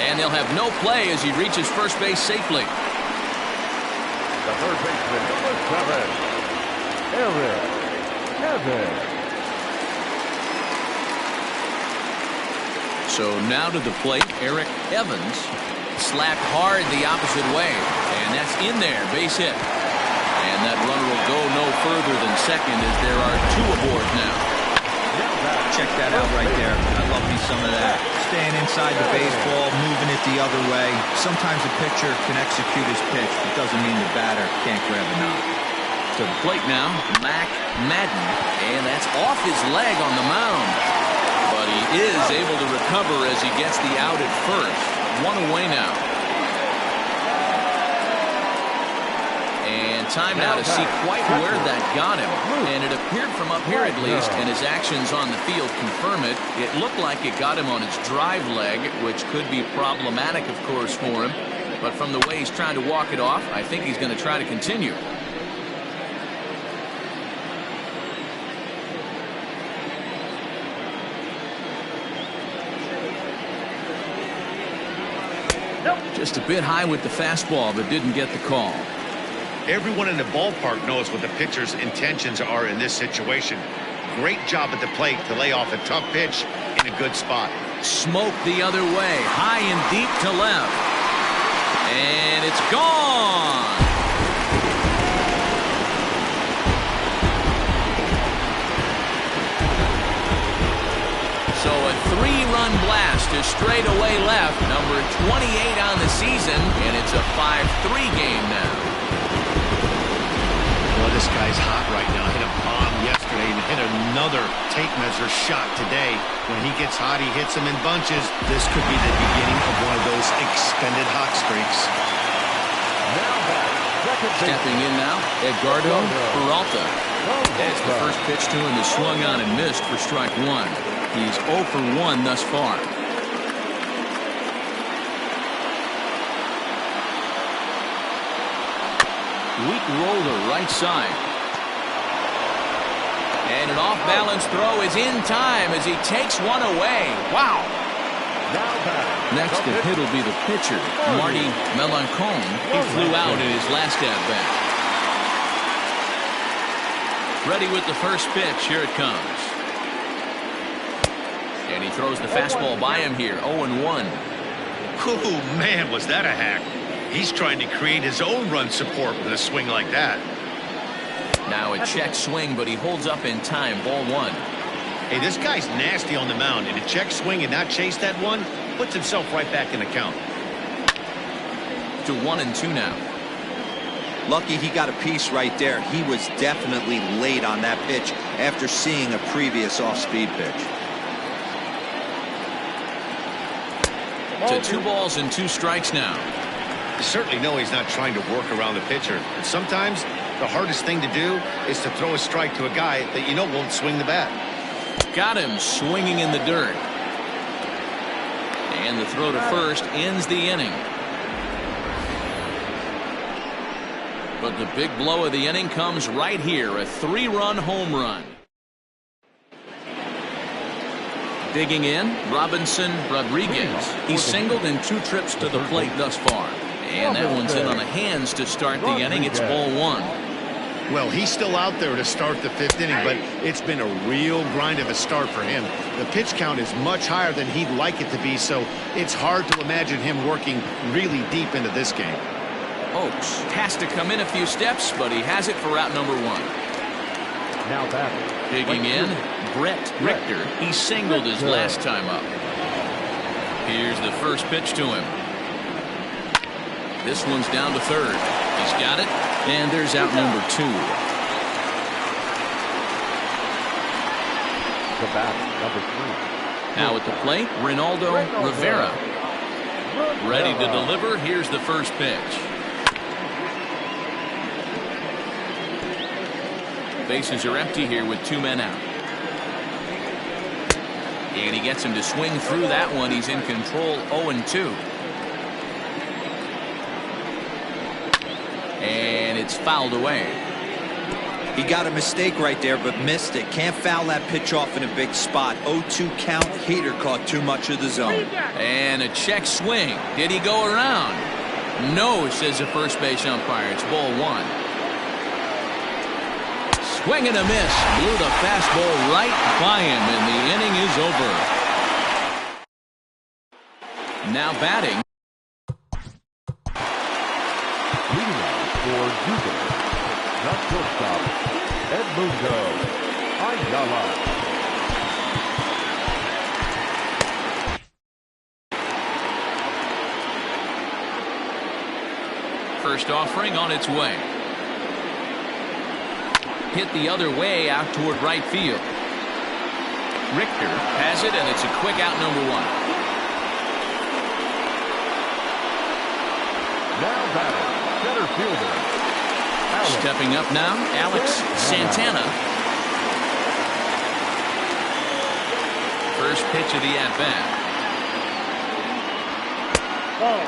[SPEAKER 1] And they'll have no play as he reaches first base safely.
[SPEAKER 4] The third baseman, number 7, Eric Evans.
[SPEAKER 1] So now to the plate, Eric Evans. Slapped hard the opposite way. And that's in there, base hit. And that runner will go no further than second as there are two aboard now.
[SPEAKER 3] Check that out right there. I love me some of that. Staying inside the baseball, moving it the other way. Sometimes a pitcher can execute his pitch, but doesn't mean the batter can't grab a knob.
[SPEAKER 1] To the plate now, Mac Madden. And that's off his leg on the mound. But he is able to recover as he gets the out at first. One away now. And time now to see quite where that got him. And it appeared from up here at least, and his actions on the field confirm it. It looked like it got him on his drive leg, which could be problematic, of course, for him. But from the way he's trying to walk it off, I think he's going to try to continue. Just a bit high with the fastball, but didn't get the call.
[SPEAKER 2] Everyone in the ballpark knows what the pitcher's intentions are in this situation. Great job at the plate to lay off a tough pitch in a good spot.
[SPEAKER 1] Smoke the other way, high and deep to left. And it's gone. So a three-run blast to straightaway left, number 28 on the season, and it's a 5-3 game now.
[SPEAKER 2] Well, this guy's hot right now. Hit a bomb yesterday and hit another tape measure shot today. When he gets hot, he hits them in bunches. This could be the beginning of one of those extended hot streaks.
[SPEAKER 1] Stepping in now, Edgardo Peralta. That's the first pitch to him is swung on and missed for strike one. He's 0 for 1 thus far. Weak roller right side. And an off-balance throw is in time as he takes one away. Wow.
[SPEAKER 4] Now back,
[SPEAKER 1] Next to hit will be the pitcher, Marty Melancon. He flew out in his last at-bat. Ready with the first pitch. Here it comes. And he throws the fastball by him here. 0-1.
[SPEAKER 2] Oh, man, was that a hack. He's trying to create his own run support with a swing like that.
[SPEAKER 1] Now a check swing, but he holds up in time. Ball 1.
[SPEAKER 2] Hey, this guy's nasty on the mound, and a check swing and not chase that one puts himself right back in the count.
[SPEAKER 1] To 1-2 now.
[SPEAKER 3] Lucky he got a piece right there. He was definitely late on that pitch after seeing a previous off-speed pitch.
[SPEAKER 1] To 2 balls and 2 strikes now.
[SPEAKER 2] You certainly know he's not trying to work around the pitcher. And sometimes the hardest thing to do is to throw a strike to a guy that you know won't swing the bat.
[SPEAKER 1] Got him swinging in the dirt. And the throw to first ends the inning. But the big blow of the inning comes right here. A 3-run home run. Digging in, Robinson Rodriguez. He's singled in 2 trips to the plate thus far. And that one's in on the hands to start the inning. It's ball 1.
[SPEAKER 2] Well, he's still out there to start the 5th inning, but it's been a real grind of a start for him. The pitch count is much higher than he'd like it to be, so it's hard to imagine him working really deep into this game.
[SPEAKER 1] Oaks has to come in a few steps, but he has it for out number 1.
[SPEAKER 4] Now back.
[SPEAKER 1] Digging in, Brett Richter. He singled his last time up. Here's the first pitch to him. This one's down to third. He's got it, and there's out number 2.
[SPEAKER 4] The bat, number 3.
[SPEAKER 1] Now at the plate, Ronaldo Rivera. Ready to deliver. Here's the first pitch. Bases are empty here with 2 men out. And he gets him to swing through that one. He's in control. 0-2. And it's fouled away.
[SPEAKER 3] He got a mistake right there, but missed it. Can't foul that pitch off in a big spot. 0-2 count. Heater caught too much of the zone.
[SPEAKER 1] And a check swing. Did he go around? No, says the first base umpire. It's ball 1. Swing and a miss. Blew the fastball right by him, and the inning is over. Now batting.
[SPEAKER 4] Leading off for Jupiter. Not shortstop, Edmundo Ayala.
[SPEAKER 1] First offering on its way. Hit the other way out toward right field. Richter has it, and it's a quick out number 1.
[SPEAKER 4] Now batting, center fielder. Alex.
[SPEAKER 1] Stepping up now, Alex Santana. First pitch of the at-bat.
[SPEAKER 5] Ball.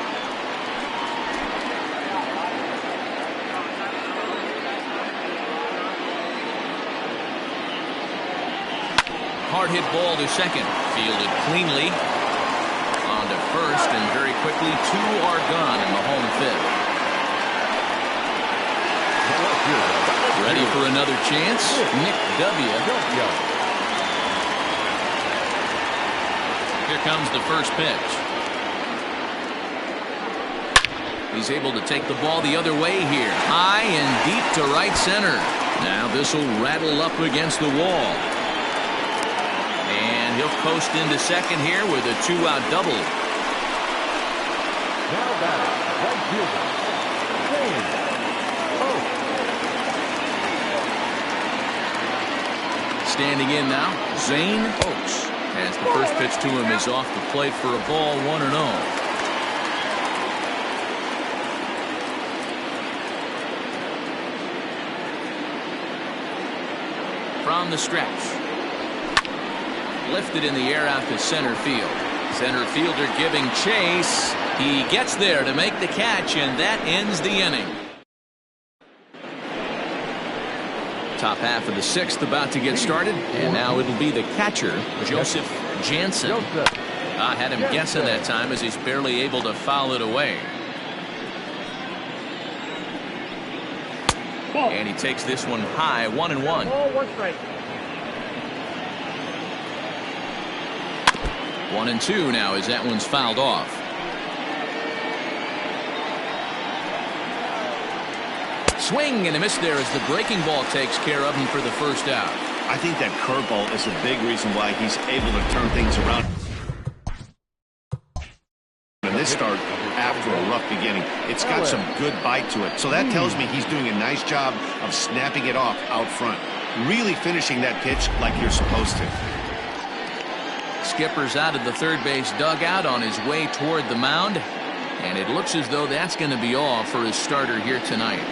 [SPEAKER 1] Hard hit ball to second. Fielded cleanly. On to first, and very quickly 2 are gone in the home 5th. Ready for another chance? Nick W. Here comes the first pitch. He's able to take the ball the other way here. High and deep to right center. Now this will rattle up against the wall. And he'll coast into second here with a 2-out double.
[SPEAKER 4] Now batting, right fielder. Zane Oaks.
[SPEAKER 1] Standing in now, Zane Oaks. As the first pitch to him is off the plate for a ball, 1-0. From the stretch. Lifted in the air out to center field. Center fielder giving chase. He gets there to make the catch, and that ends the inning. Top half of the 6th about to get started, and now it'll be the catcher, Joseph Jansen. I had him guessing that time as he's barely able to foul it away. And he takes this one high, 1-1.
[SPEAKER 5] Ball, 1 strike.
[SPEAKER 1] 1-2 now as that one's fouled off. Swing and a miss there as the breaking ball takes care of him for the first out.
[SPEAKER 2] I think that curveball is a big reason why he's able to turn things around in this start after a rough beginning. It's got some good bite to it. So that tells me he's doing a nice job of snapping it off out front. Really finishing that pitch like you're supposed to.
[SPEAKER 1] Skipper's out of the third base dugout on his way toward the mound. And it looks as though that's going to be all for his starter here tonight.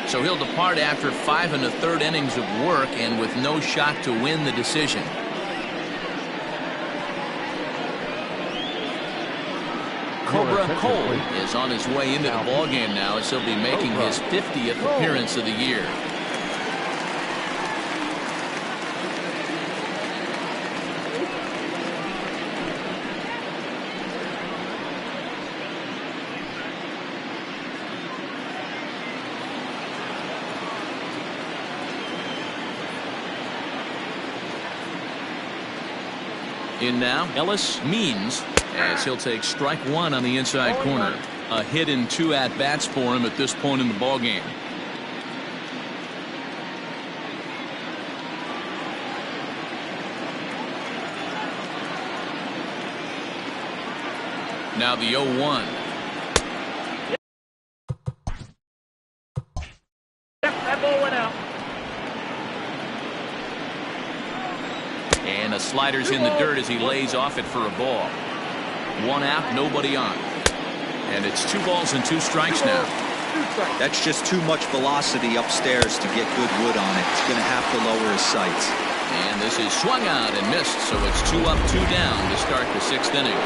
[SPEAKER 1] So he'll depart after 5 1/3 innings of work and with no shot to win the decision. Cobra Cole is on his way into the ballgame now as he'll be making his 50th appearance of the year. In now, Ellis Means, as he'll take strike 1 on the inside corner. A hit in 2 at-bats for him at this point in the ballgame. Now the 0-1.
[SPEAKER 5] Yep, that ball went out.
[SPEAKER 1] And a slider's in the dirt as he lays off it for a ball. 1 out, nobody on. And it's 2 balls and 2 strikes now.
[SPEAKER 3] That's just too much velocity upstairs to get good wood on it. He's going to have to lower his sights.
[SPEAKER 1] And this is swung out and missed, so it's 2 up, 2 down to start the 6th inning.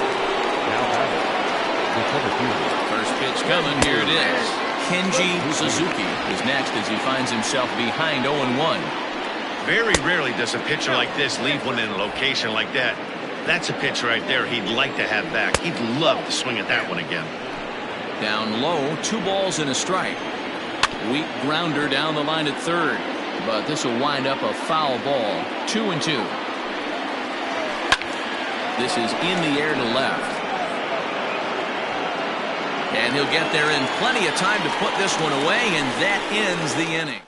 [SPEAKER 1] First pitch coming, here it is. Kenji Suzuki is next as he finds himself behind 0-1.
[SPEAKER 2] Very rarely does a pitcher like this leave one in a location like that. That's a pitch right there he'd like to have back. He'd love to swing at that one again.
[SPEAKER 1] Down low, 2 balls and a strike. Weak grounder down the line at third, but this will wind up a foul ball. 2-2. This is in the air to left. And he'll get there in plenty of time to put this one away, and that ends the inning.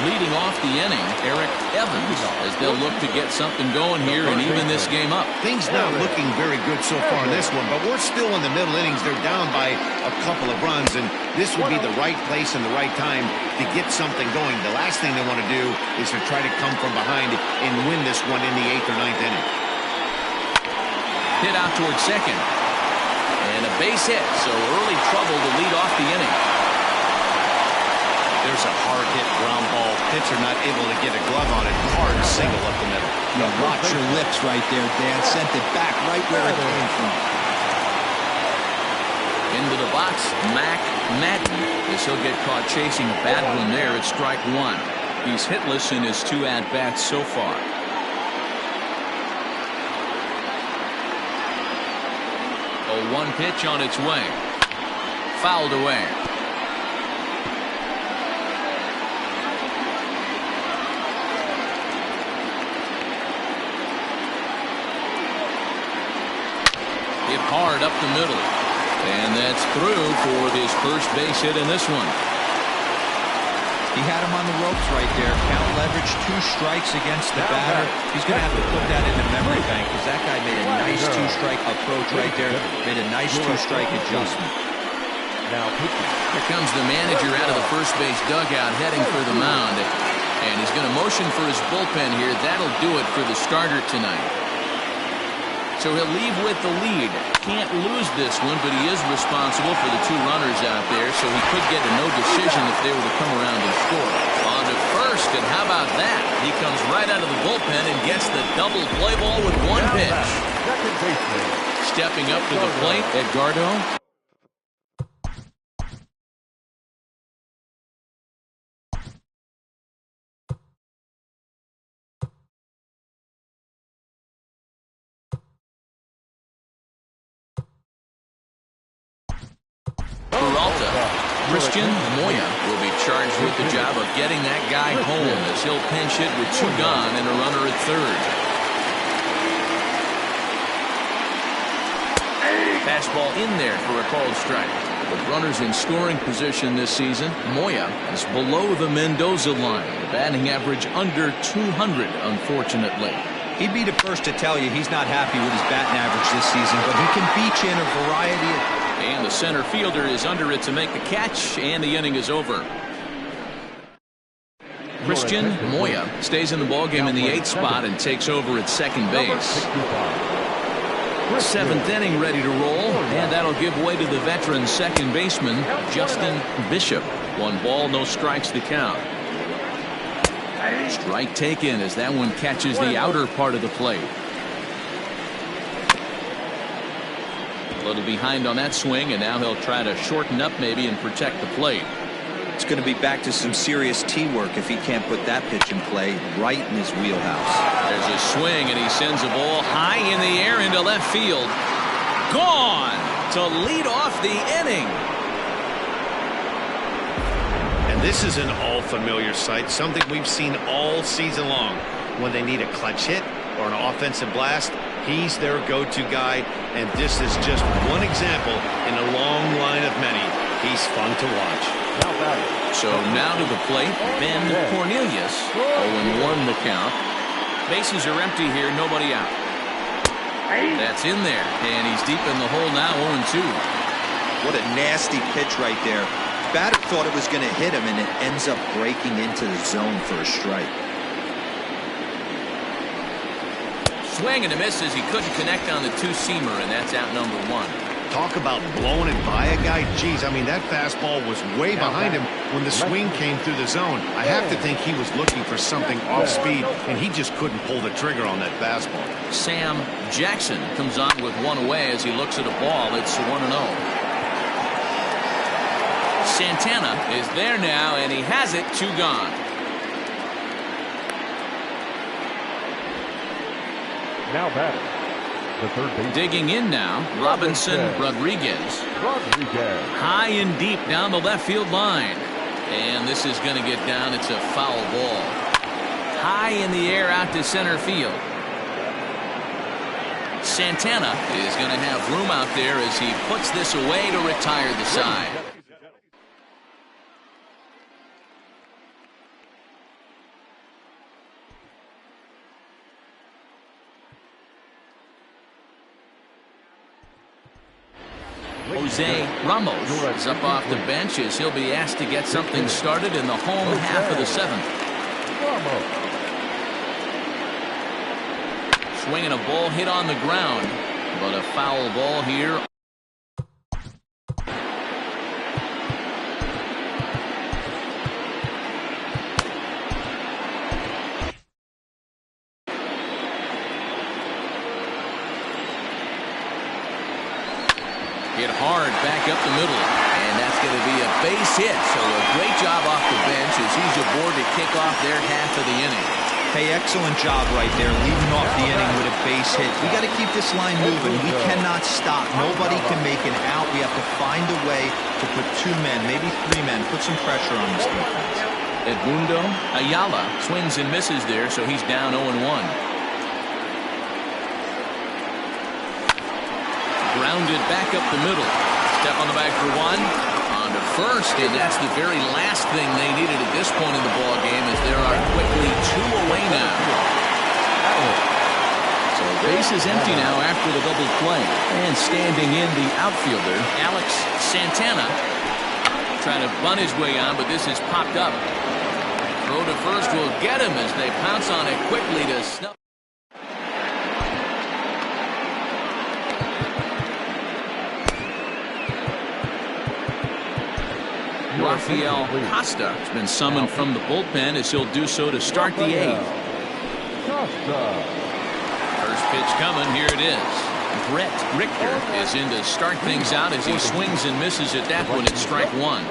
[SPEAKER 1] Leading off the inning, Eric Evans, as they'll look to get something going here and even this game up.
[SPEAKER 2] Things not looking very good so far in this one, but we're still in the middle innings. They're down by a couple of runs, and this would be the right place and the right time to get something going. The last thing they want to do is to try to come from behind and win this one in the 8th or 9th inning.
[SPEAKER 1] Hit out towards second. And a base hit, so early trouble to lead off the inning.
[SPEAKER 2] There's a hard hit ground ball. Pitcher not able to get a glove on it. Hard single up the middle.
[SPEAKER 3] You watch your lips right there, Dan. Sent it back right where it came from.
[SPEAKER 1] Into the box, Mac Madden, as he'll get caught chasing a bad one there at strike 1. He's hitless in his 2 at-bats so far. A 1 pitch on its way. Fouled away. Hit hard up the middle. And that's through for his first base hit in this one.
[SPEAKER 3] He had him on the ropes right there. Count leverage, 2 strikes against the batter. He's going to have to put that in the memory bank because that guy made a nice 2-strike approach right there. Made a nice 2-strike adjustment.
[SPEAKER 1] Here comes the manager out of the first base dugout heading for the mound. And he's going to motion for his bullpen here. That'll do it for the starter tonight. So he'll leave with the lead. Can't lose this one, but he is responsible for the 2 runners out there, so he could get a no decision if they were to come around and score. On to first, and how about that? He comes right out of the bullpen and gets the double play ball with 1 pitch. Stepping up to the plate, Edgardo. Peralta. Christian Moya will be charged with the job of getting that guy home as he'll pinch hit with 2 gone and a runner at third. Fastball in there for a called strike. With runners in scoring position this season, Moya is below the Mendoza line. The batting average under 200, unfortunately.
[SPEAKER 3] He'd be the first to tell you he's not happy with his batting average this season, but he can beat you in a variety of...
[SPEAKER 1] And the center fielder is under it to make the catch, and the inning is over. Christian Moya stays in the ballgame in the 8th spot and takes over at second base. 7th inning ready to roll, and that'll give way to the veteran second baseman, Justin Bishop. 1 ball, no strikes to count. Strike taken as that one catches the outer part of the plate. A little behind on that swing, and now he'll try to shorten up maybe and protect the plate.
[SPEAKER 3] It's going to be back to some serious tee work if he can't put that pitch in play right in his wheelhouse.
[SPEAKER 1] There's a swing, and he sends a ball high in the air into left field. Gone to lead off the inning.
[SPEAKER 2] And this is an all-familiar sight, something we've seen all season long. When they need a clutch hit or an offensive blast, he's their go-to guy, and this is just one example in a long line of many. He's fun to watch.
[SPEAKER 1] So now to the plate, Ben Cornelius. 0-1 the count. Bases are empty here, nobody out. That's in there, and he's deep in the hole now, 0-2.
[SPEAKER 3] What a nasty pitch right there. Batter thought it was going to hit him, and it ends up breaking into the zone for a strike.
[SPEAKER 1] Swing and a miss as he couldn't connect on the 2-seamer, and that's out number 1.
[SPEAKER 2] Talk about blowing it by a guy. Geez, I mean, that fastball was way behind him when the swing came through the zone. I have to think he was looking for something off speed, and he just couldn't pull the trigger on that fastball.
[SPEAKER 1] Sam Jackson comes on with 1 away as he looks at a ball. It's 1-0. Santana is there now, and he has it. 2 gone.
[SPEAKER 4] Now batting, the third base.
[SPEAKER 1] Digging in now, Robinson Rodriguez. High and deep down the left field line. And this is going to get down. It's a foul ball. High in the air out to center field. Santana is going to have room out there as he puts this away to retire the side. Jose Ramos is up off the bench as he'll be asked to get something started in the home half of the 7th. Swinging a ball hit on the ground, but a foul ball here. Hit hard back up the middle, and that's going to be a base hit. So a great job off the bench as he's aboard to kick off their half of the inning.
[SPEAKER 3] Hey, excellent job right there, leading off the inning with a base hit. We got to keep this line moving. We cannot stop. Nobody can make an out. We have to find a way to put 2 men, maybe 3 men, put some pressure on this defense.
[SPEAKER 1] Edmundo Ayala swings and misses there, so he's down 0-1. Grounded back up the middle. Step on the bag for 1. On to first, and that's the very last thing they needed at this point in the ball game, as there are quickly 2 away now. So base is empty now after the double play. And standing in the outfielder, Alex Santana. Trying to bunt his way on, but this is popped up. Throw to first will get him as they pounce on it quickly to snuff. Rafael Costa has been summoned from the bullpen as he'll do so to start the 8th. First pitch coming. Here it is. Brett Richter is in to start things out as he swings and misses at that one at strike 1.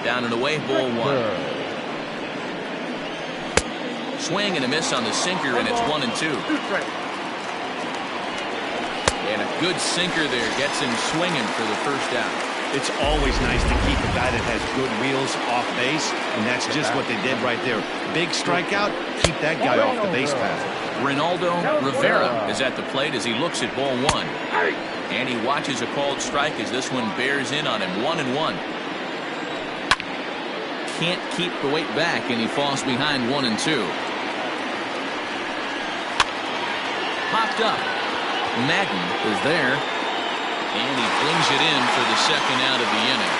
[SPEAKER 1] Down and away, ball 1. Swing and a miss on the sinker, and it's 1-2. And a good sinker there gets him swinging for the first out.
[SPEAKER 2] It's always nice to keep a guy that has good wheels off base, and that's just what they did right there. Big strikeout, keep that guy off the base path.
[SPEAKER 1] Ronaldo Rivera is at the plate as he looks at ball one. And he watches a called strike as this one bears in on him. 1-1. Can't keep the weight back, and he falls behind 1-2. Popped up. Madden is there. And he brings it in for the second out of the inning.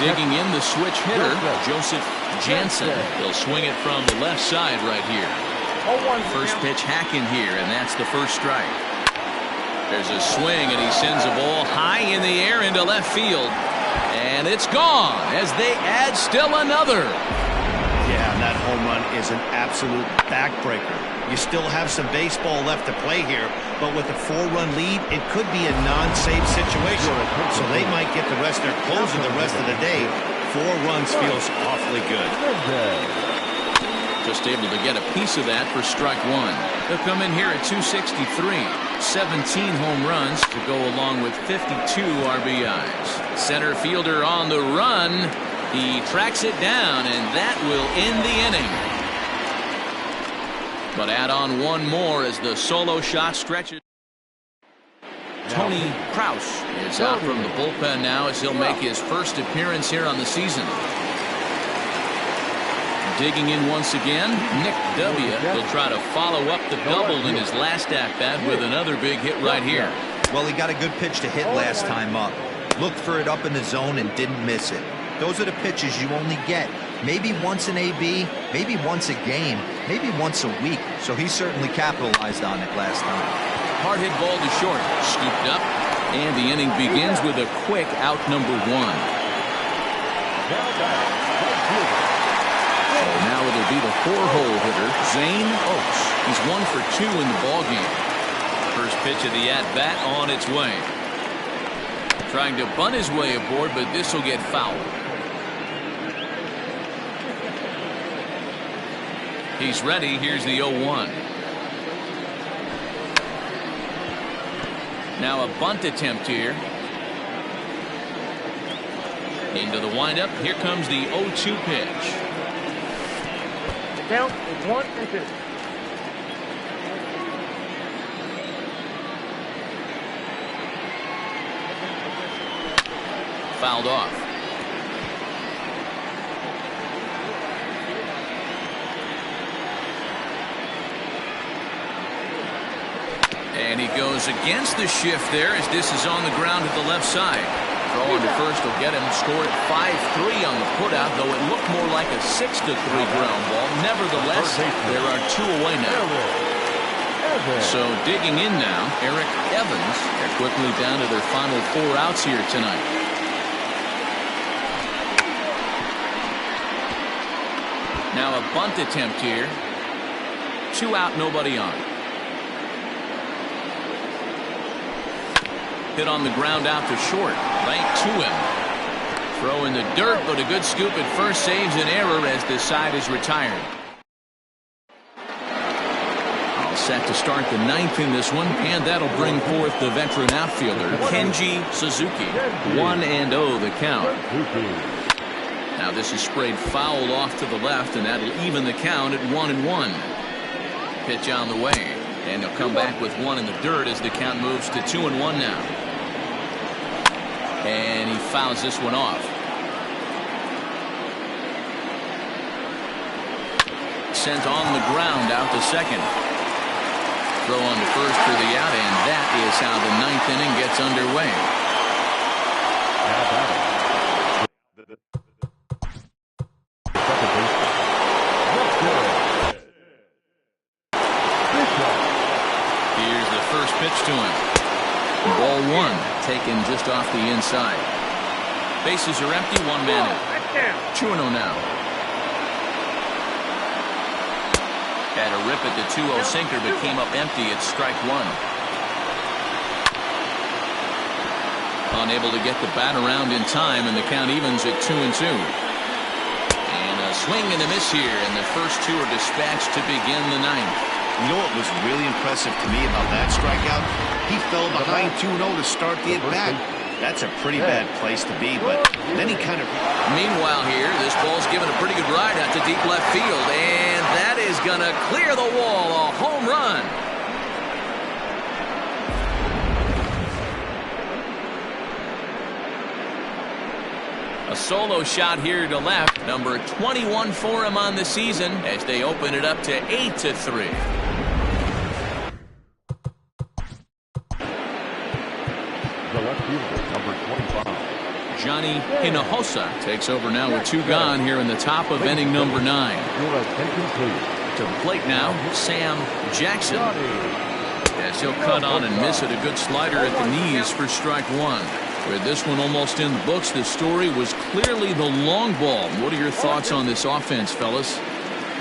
[SPEAKER 1] Digging in the switch hitter, Joseph Jansen. He'll swing it from the left side right here. First pitch hacking here, and that's the first strike. There's a swing, and he sends a ball high in the air into left field. And it's gone as they add still another.
[SPEAKER 2] Yeah, and that home run is an absolute backbreaker. You still have some baseball left to play here, but with a 4-run lead, it could be a non-save situation. So they might get the rest of their closer the rest of the day. 4 runs feels awfully good.
[SPEAKER 1] Just able to get a piece of that for strike one. They'll come in here at 263. 17 home runs to go along with 52 RBIs. Center fielder on the run. He tracks it down, and that will end the inning. But add on one more as the solo shot stretches. Tony Krause is out from the bullpen now as he'll make his first appearance here on the season. Digging in once again, Nick W. will try to follow up the double in his last at-bat with another big hit right here.
[SPEAKER 3] Well, he got a good pitch to hit last time up. Looked for it up in the zone and didn't miss it. Those are the pitches you only get. Maybe once an AB, maybe once a game, maybe once a week. So he certainly capitalized on it last time.
[SPEAKER 1] Hard hit ball to short, scooped up, and the inning begins with a quick out number one. So now it'll be the 4-hole hitter, Zane Oaks. He's 1 for 2 in the ballgame. First pitch of the at-bat on its way. Trying to bunt his way aboard, but this will get fouled. He's ready. Here's the 0-1. Now a bunt attempt here. Into the windup. Here comes the 0-2 pitch.
[SPEAKER 5] Count is 1-2.
[SPEAKER 1] Fouled off. And he goes against the shift there as this is on the ground at the left side. Throw on to first will get him scored at 5-3 on the putout, though it looked more like a 6-3 ground ball. Nevertheless, there are 2 away now. So digging in now, Eric Evans. They're quickly down to their final 4 outs here tonight. Now a bunt attempt here. 2 out, nobody on. Hit on the ground out to short. Right to him. Throw in the dirt, but a good scoop at first saves an error as this side is retired. All set to start the 9th in this one, and that'll bring forth the veteran outfielder, Kenji Suzuki. 1-0 the count. Now this is sprayed foul off to the left, and that'll even the count at 1-1. Pitch on the way, and he'll come back with 1 in the dirt as the count moves to 2-1 now. And he fouls this one off. Sent on the ground out to second. Throw on to first for the out, and that is how the 9th inning gets underway. Here's the first pitch to him. Ball 1, taken just off the inside. Bases are empty, 1 man in. 2-0 now. Had a rip at the 2-0 sinker, but came up empty at strike 1. Unable to get the bat around in time, and the count evens at 2-2. And a swing and a miss here, and the first 2 are dispatched to begin the 9th.
[SPEAKER 2] You know what was really impressive to me about that strikeout? He fell behind 2-0 to start the at-bat. That's a pretty bad place to be, but then he kind of...
[SPEAKER 1] Meanwhile here, this ball's given a pretty good ride out to deep left field, and that is going to clear the wall. A home run. A solo shot here to left. Number 21 for him on the season as they open it up to 8-3.
[SPEAKER 4] The left fielder, number 25.
[SPEAKER 1] Johnny Hinojosa takes over now with 2 gone here in the top of inning number 9.
[SPEAKER 4] Your attention, please.
[SPEAKER 1] To the plate now, Sam Jackson. As he'll cut on and miss it, a good slider at the knees for strike 1. With this one almost in the books, the story was clearly the long ball. What are your thoughts on this offense, fellas?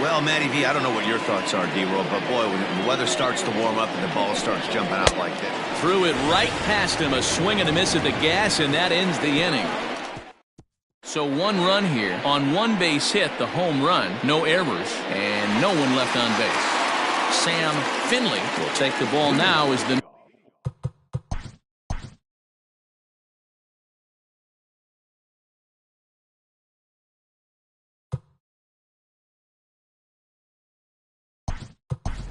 [SPEAKER 2] Well, Matty V, I don't know what your thoughts are, D-Roll, but boy, when the weather starts to warm up and the ball starts jumping out like that.
[SPEAKER 1] Threw it right past him, a swing and a miss at the gas, and that ends the inning. So 1 run here on 1 base hit, the home run, no errors, and no one left on base. Sam Finley will take the ball now as the...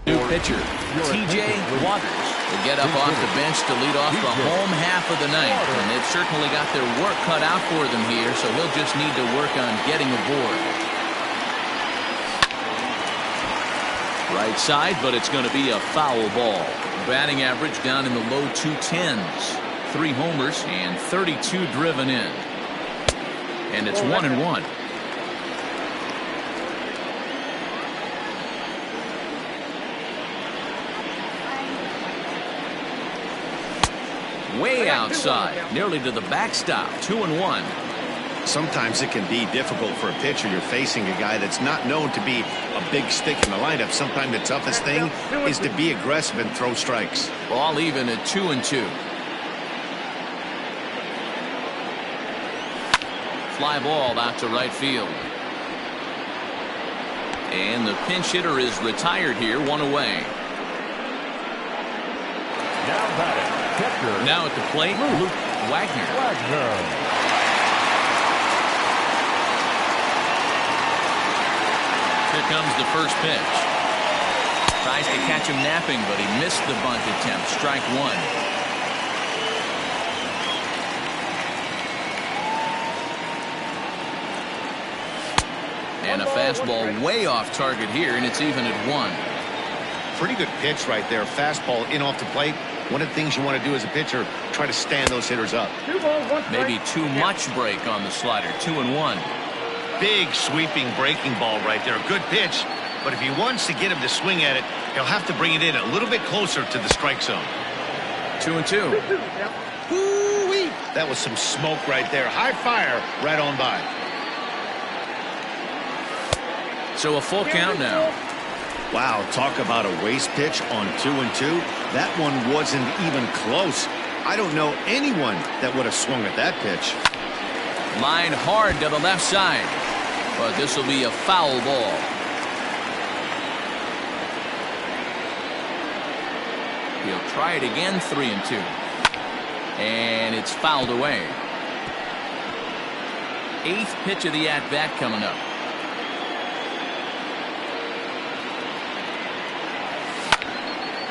[SPEAKER 1] New pitcher, T.J. Waters, will get up off the bench to lead off the home half of the ninth. And they've certainly got their work cut out for them here, so he'll just need to work on getting aboard. Right side, but it's going to be a foul ball. Batting average down in the low 210s. 3 homers and 32 driven in. And it's 1-1. Way outside, nearly to the backstop, 2-1.
[SPEAKER 2] Sometimes it can be difficult for a pitcher. You're facing a guy that's not known to be a big stick in the lineup. Sometimes the toughest thing is to be aggressive and throw strikes.
[SPEAKER 1] Ball even at 2-2. Fly ball out to right field. And the pinch hitter is retired here, 1 away.
[SPEAKER 4] Now batting, catcher.
[SPEAKER 1] Now at the plate, Luke Wagner. Here comes the first pitch. Tries to catch him napping, but he missed the bunt attempt. Strike 1. And a fastball way off target here, and it's even at 1.
[SPEAKER 2] Pretty good pitch right there. Fastball in off the plate. One of the things you want to do as a pitcher, try to stand those hitters up.
[SPEAKER 5] 2 balls, 1 strike.
[SPEAKER 1] Maybe too much break on the slider. 2-1.
[SPEAKER 2] Big sweeping breaking ball right there. Good pitch. But if he wants to get him to swing at it, he'll have to bring it in a little bit closer to the strike zone.
[SPEAKER 1] 2-2.
[SPEAKER 2] Woo-wee. That was some smoke right there. High fire right on by.
[SPEAKER 1] So a full count now.
[SPEAKER 2] Wow, talk about a waste pitch on 2-2. That one wasn't even close. I don't know anyone that would have swung at that pitch.
[SPEAKER 1] Line hard to the left side. But this will be a foul ball. He'll try it again, 3-2. And it's fouled away. 8th pitch of the at-bat coming up.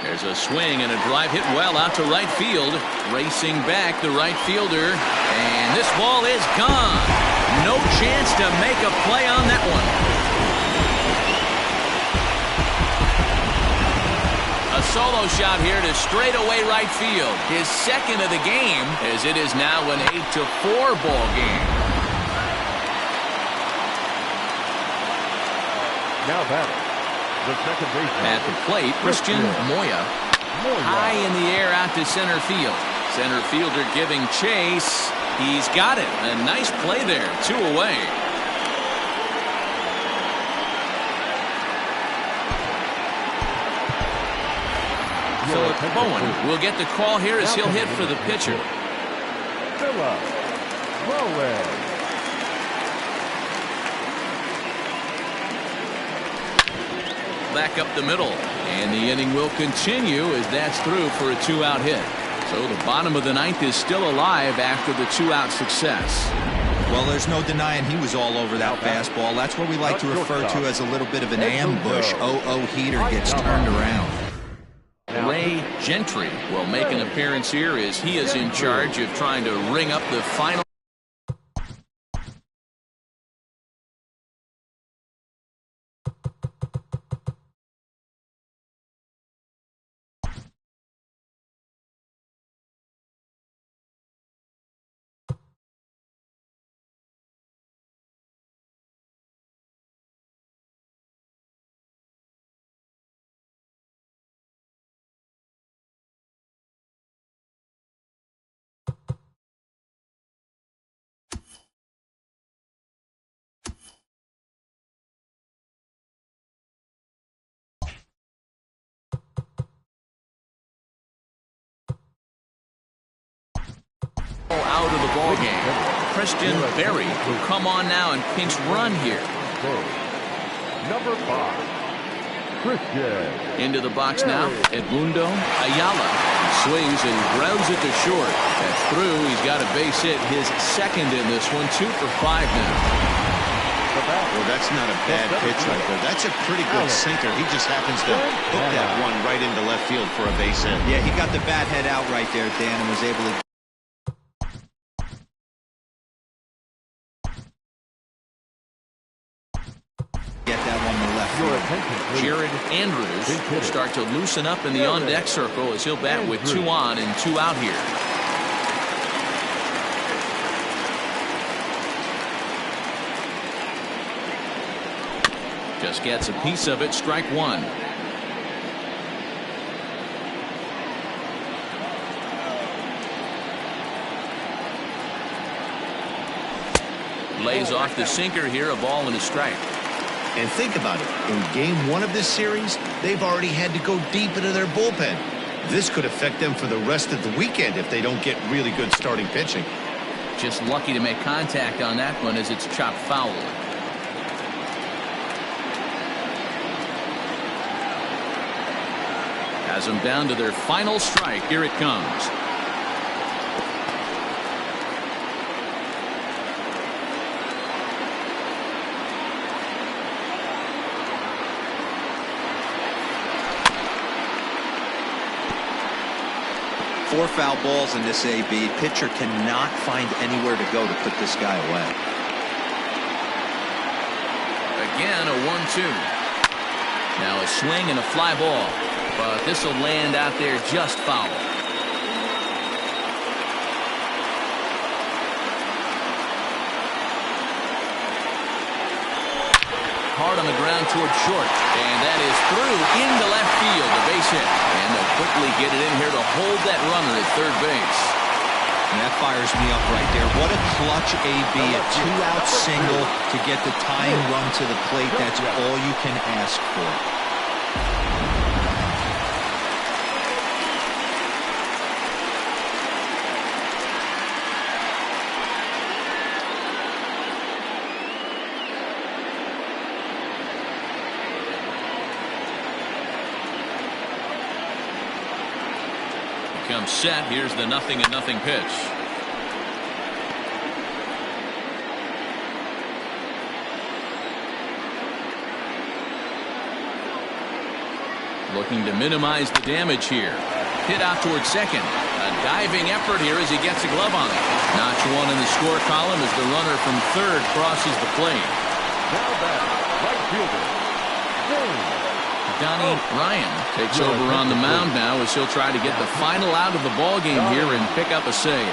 [SPEAKER 1] There's a swing and a drive hit well out to right field. Racing back the right fielder. And this ball is gone. No chance to make a play on that one. A solo shot here to straightaway right field. His second of the game, as it is now an 8-4 ball game.
[SPEAKER 4] Now batting, the second baseman.
[SPEAKER 1] At the plate, Christian Moya. High in the air out to center field. Center fielder giving chase. He's got it. A nice play there. 2 away. Philip Bowen will get the call here as he'll hit for the pitcher.
[SPEAKER 4] Philip Bowen.
[SPEAKER 1] Back up the middle. And the inning will continue as that's through for a 2-out hit. So the bottom of the ninth is still alive after the 2-out success.
[SPEAKER 3] Well, there's no denying he was all over that fastball. That's what we like to refer to as a little bit of an ambush. 0-0 heater gets turned around.
[SPEAKER 1] Ray Gentry will make an appearance here as he is in charge of trying to ring up the final. Out of the ball game. Christian Berry will come on now and pinch run here.
[SPEAKER 4] Number 5, Christian.
[SPEAKER 1] Into the box now, Edmundo Ayala. He swings and grounds it to short. That's through. He's got a base hit, his second in this one. 2 for 5 now.
[SPEAKER 2] Well, that's not a bad pitch right there. That's a pretty good sinker. He just happens to hook that one right into left field for a base hit.
[SPEAKER 3] Yeah, he got the bat head out right there, Dan, and was able to get that one to left field.
[SPEAKER 1] Jared Andrews will start to loosen up in the on-deck circle as he'll bat with 2 on and 2 out here. Just gets a piece of it, strike 1. Lays off the sinker here, a ball and a strike.
[SPEAKER 2] And think about it. In game 1 of this series, they've already had to go deep into their bullpen. This could affect them for the rest of the weekend if they don't get really good starting pitching.
[SPEAKER 1] Just lucky to make contact on that one as it's chopped foul. Has them down to their final strike. Here it comes.
[SPEAKER 3] Four foul balls in this AB. Pitcher cannot find anywhere to go to put this guy away.
[SPEAKER 1] Again, a 1-2. Now a swing and a fly ball. But this will land out there just foul. Hard on the ground towards short. And that is through into left field. The base hit. And they'll quickly get it in here to hold that runner at third base.
[SPEAKER 3] And that fires me up right there. What a clutch AB. A 2-out single to get the tying run to the plate. That's all you can ask for.
[SPEAKER 1] Comes set. Here's the 0-0 pitch. Looking to minimize the damage here. Hit out towards second. A diving effort here as he gets a glove on it. Notch 1 in the score column as the runner from third crosses the plate.
[SPEAKER 4] Now back, right fielder, James.
[SPEAKER 1] Donnie Ryan takes over on the mound now as he'll try to get the final out of the ball game here and pick up a save.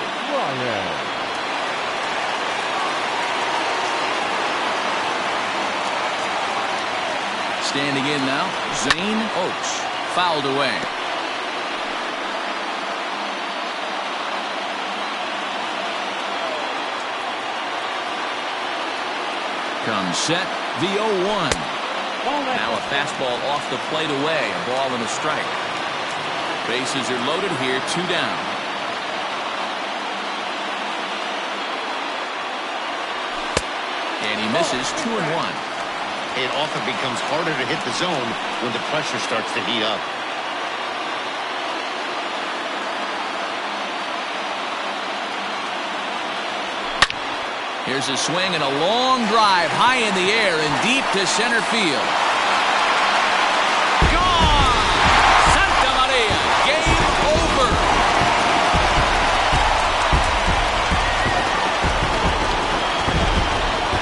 [SPEAKER 1] Standing in now, Zane Oaks, fouled away. Comes set, the 0-1. Now a fastball off the plate away, a ball and a strike. Bases are loaded here, 2 down. And he misses 2-1.
[SPEAKER 2] it often becomes harder to hit the zone when the pressure starts to heat up.
[SPEAKER 1] Here's a swing and a long drive high in the air and deep to center field. Gone! Santa Maria! Game over!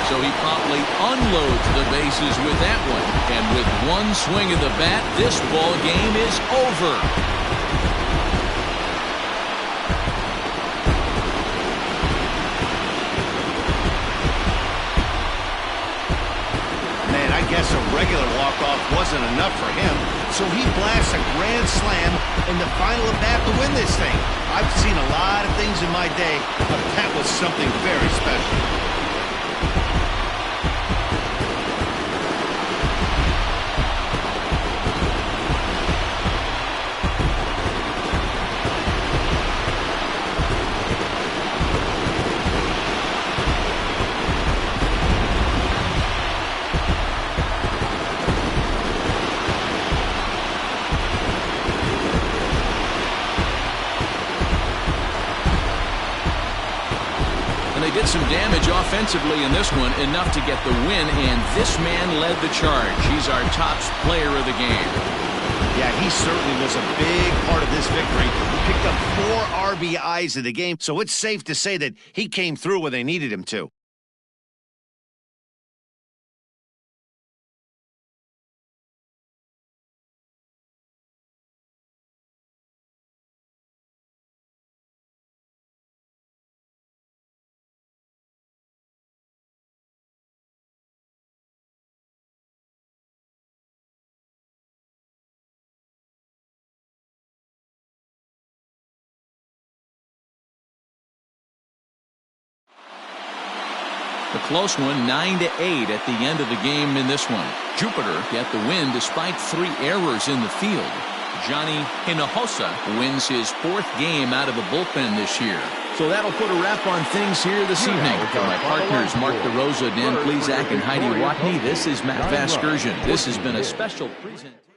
[SPEAKER 1] So he promptly unloads the bases with that one. And with one swing of the bat, this ball game is over.
[SPEAKER 2] I guess a regular walk-off wasn't enough for him, so he blasts a grand slam in the final at bat to win this thing. I've seen a lot of things in my day, but that was something very special.
[SPEAKER 1] They did some damage offensively in this one, enough to get the win, and this man led the charge. He's our top player of the game.
[SPEAKER 2] Yeah, he certainly was a big part of this victory. He picked up 4 RBIs in the game, so it's safe to say that he came through when they needed him to.
[SPEAKER 1] A close one, 9-8 at the end of the game in this one. Jupiter get the win despite 3 errors in the field. Johnny Hinojosa wins his 4th game out of the bullpen this year. So that'll put a wrap on things here this evening. For my partners, Mark DeRosa, Dan Plesac, and Heidi Watney, this is Matt Vasgersian. This has been a special presentation.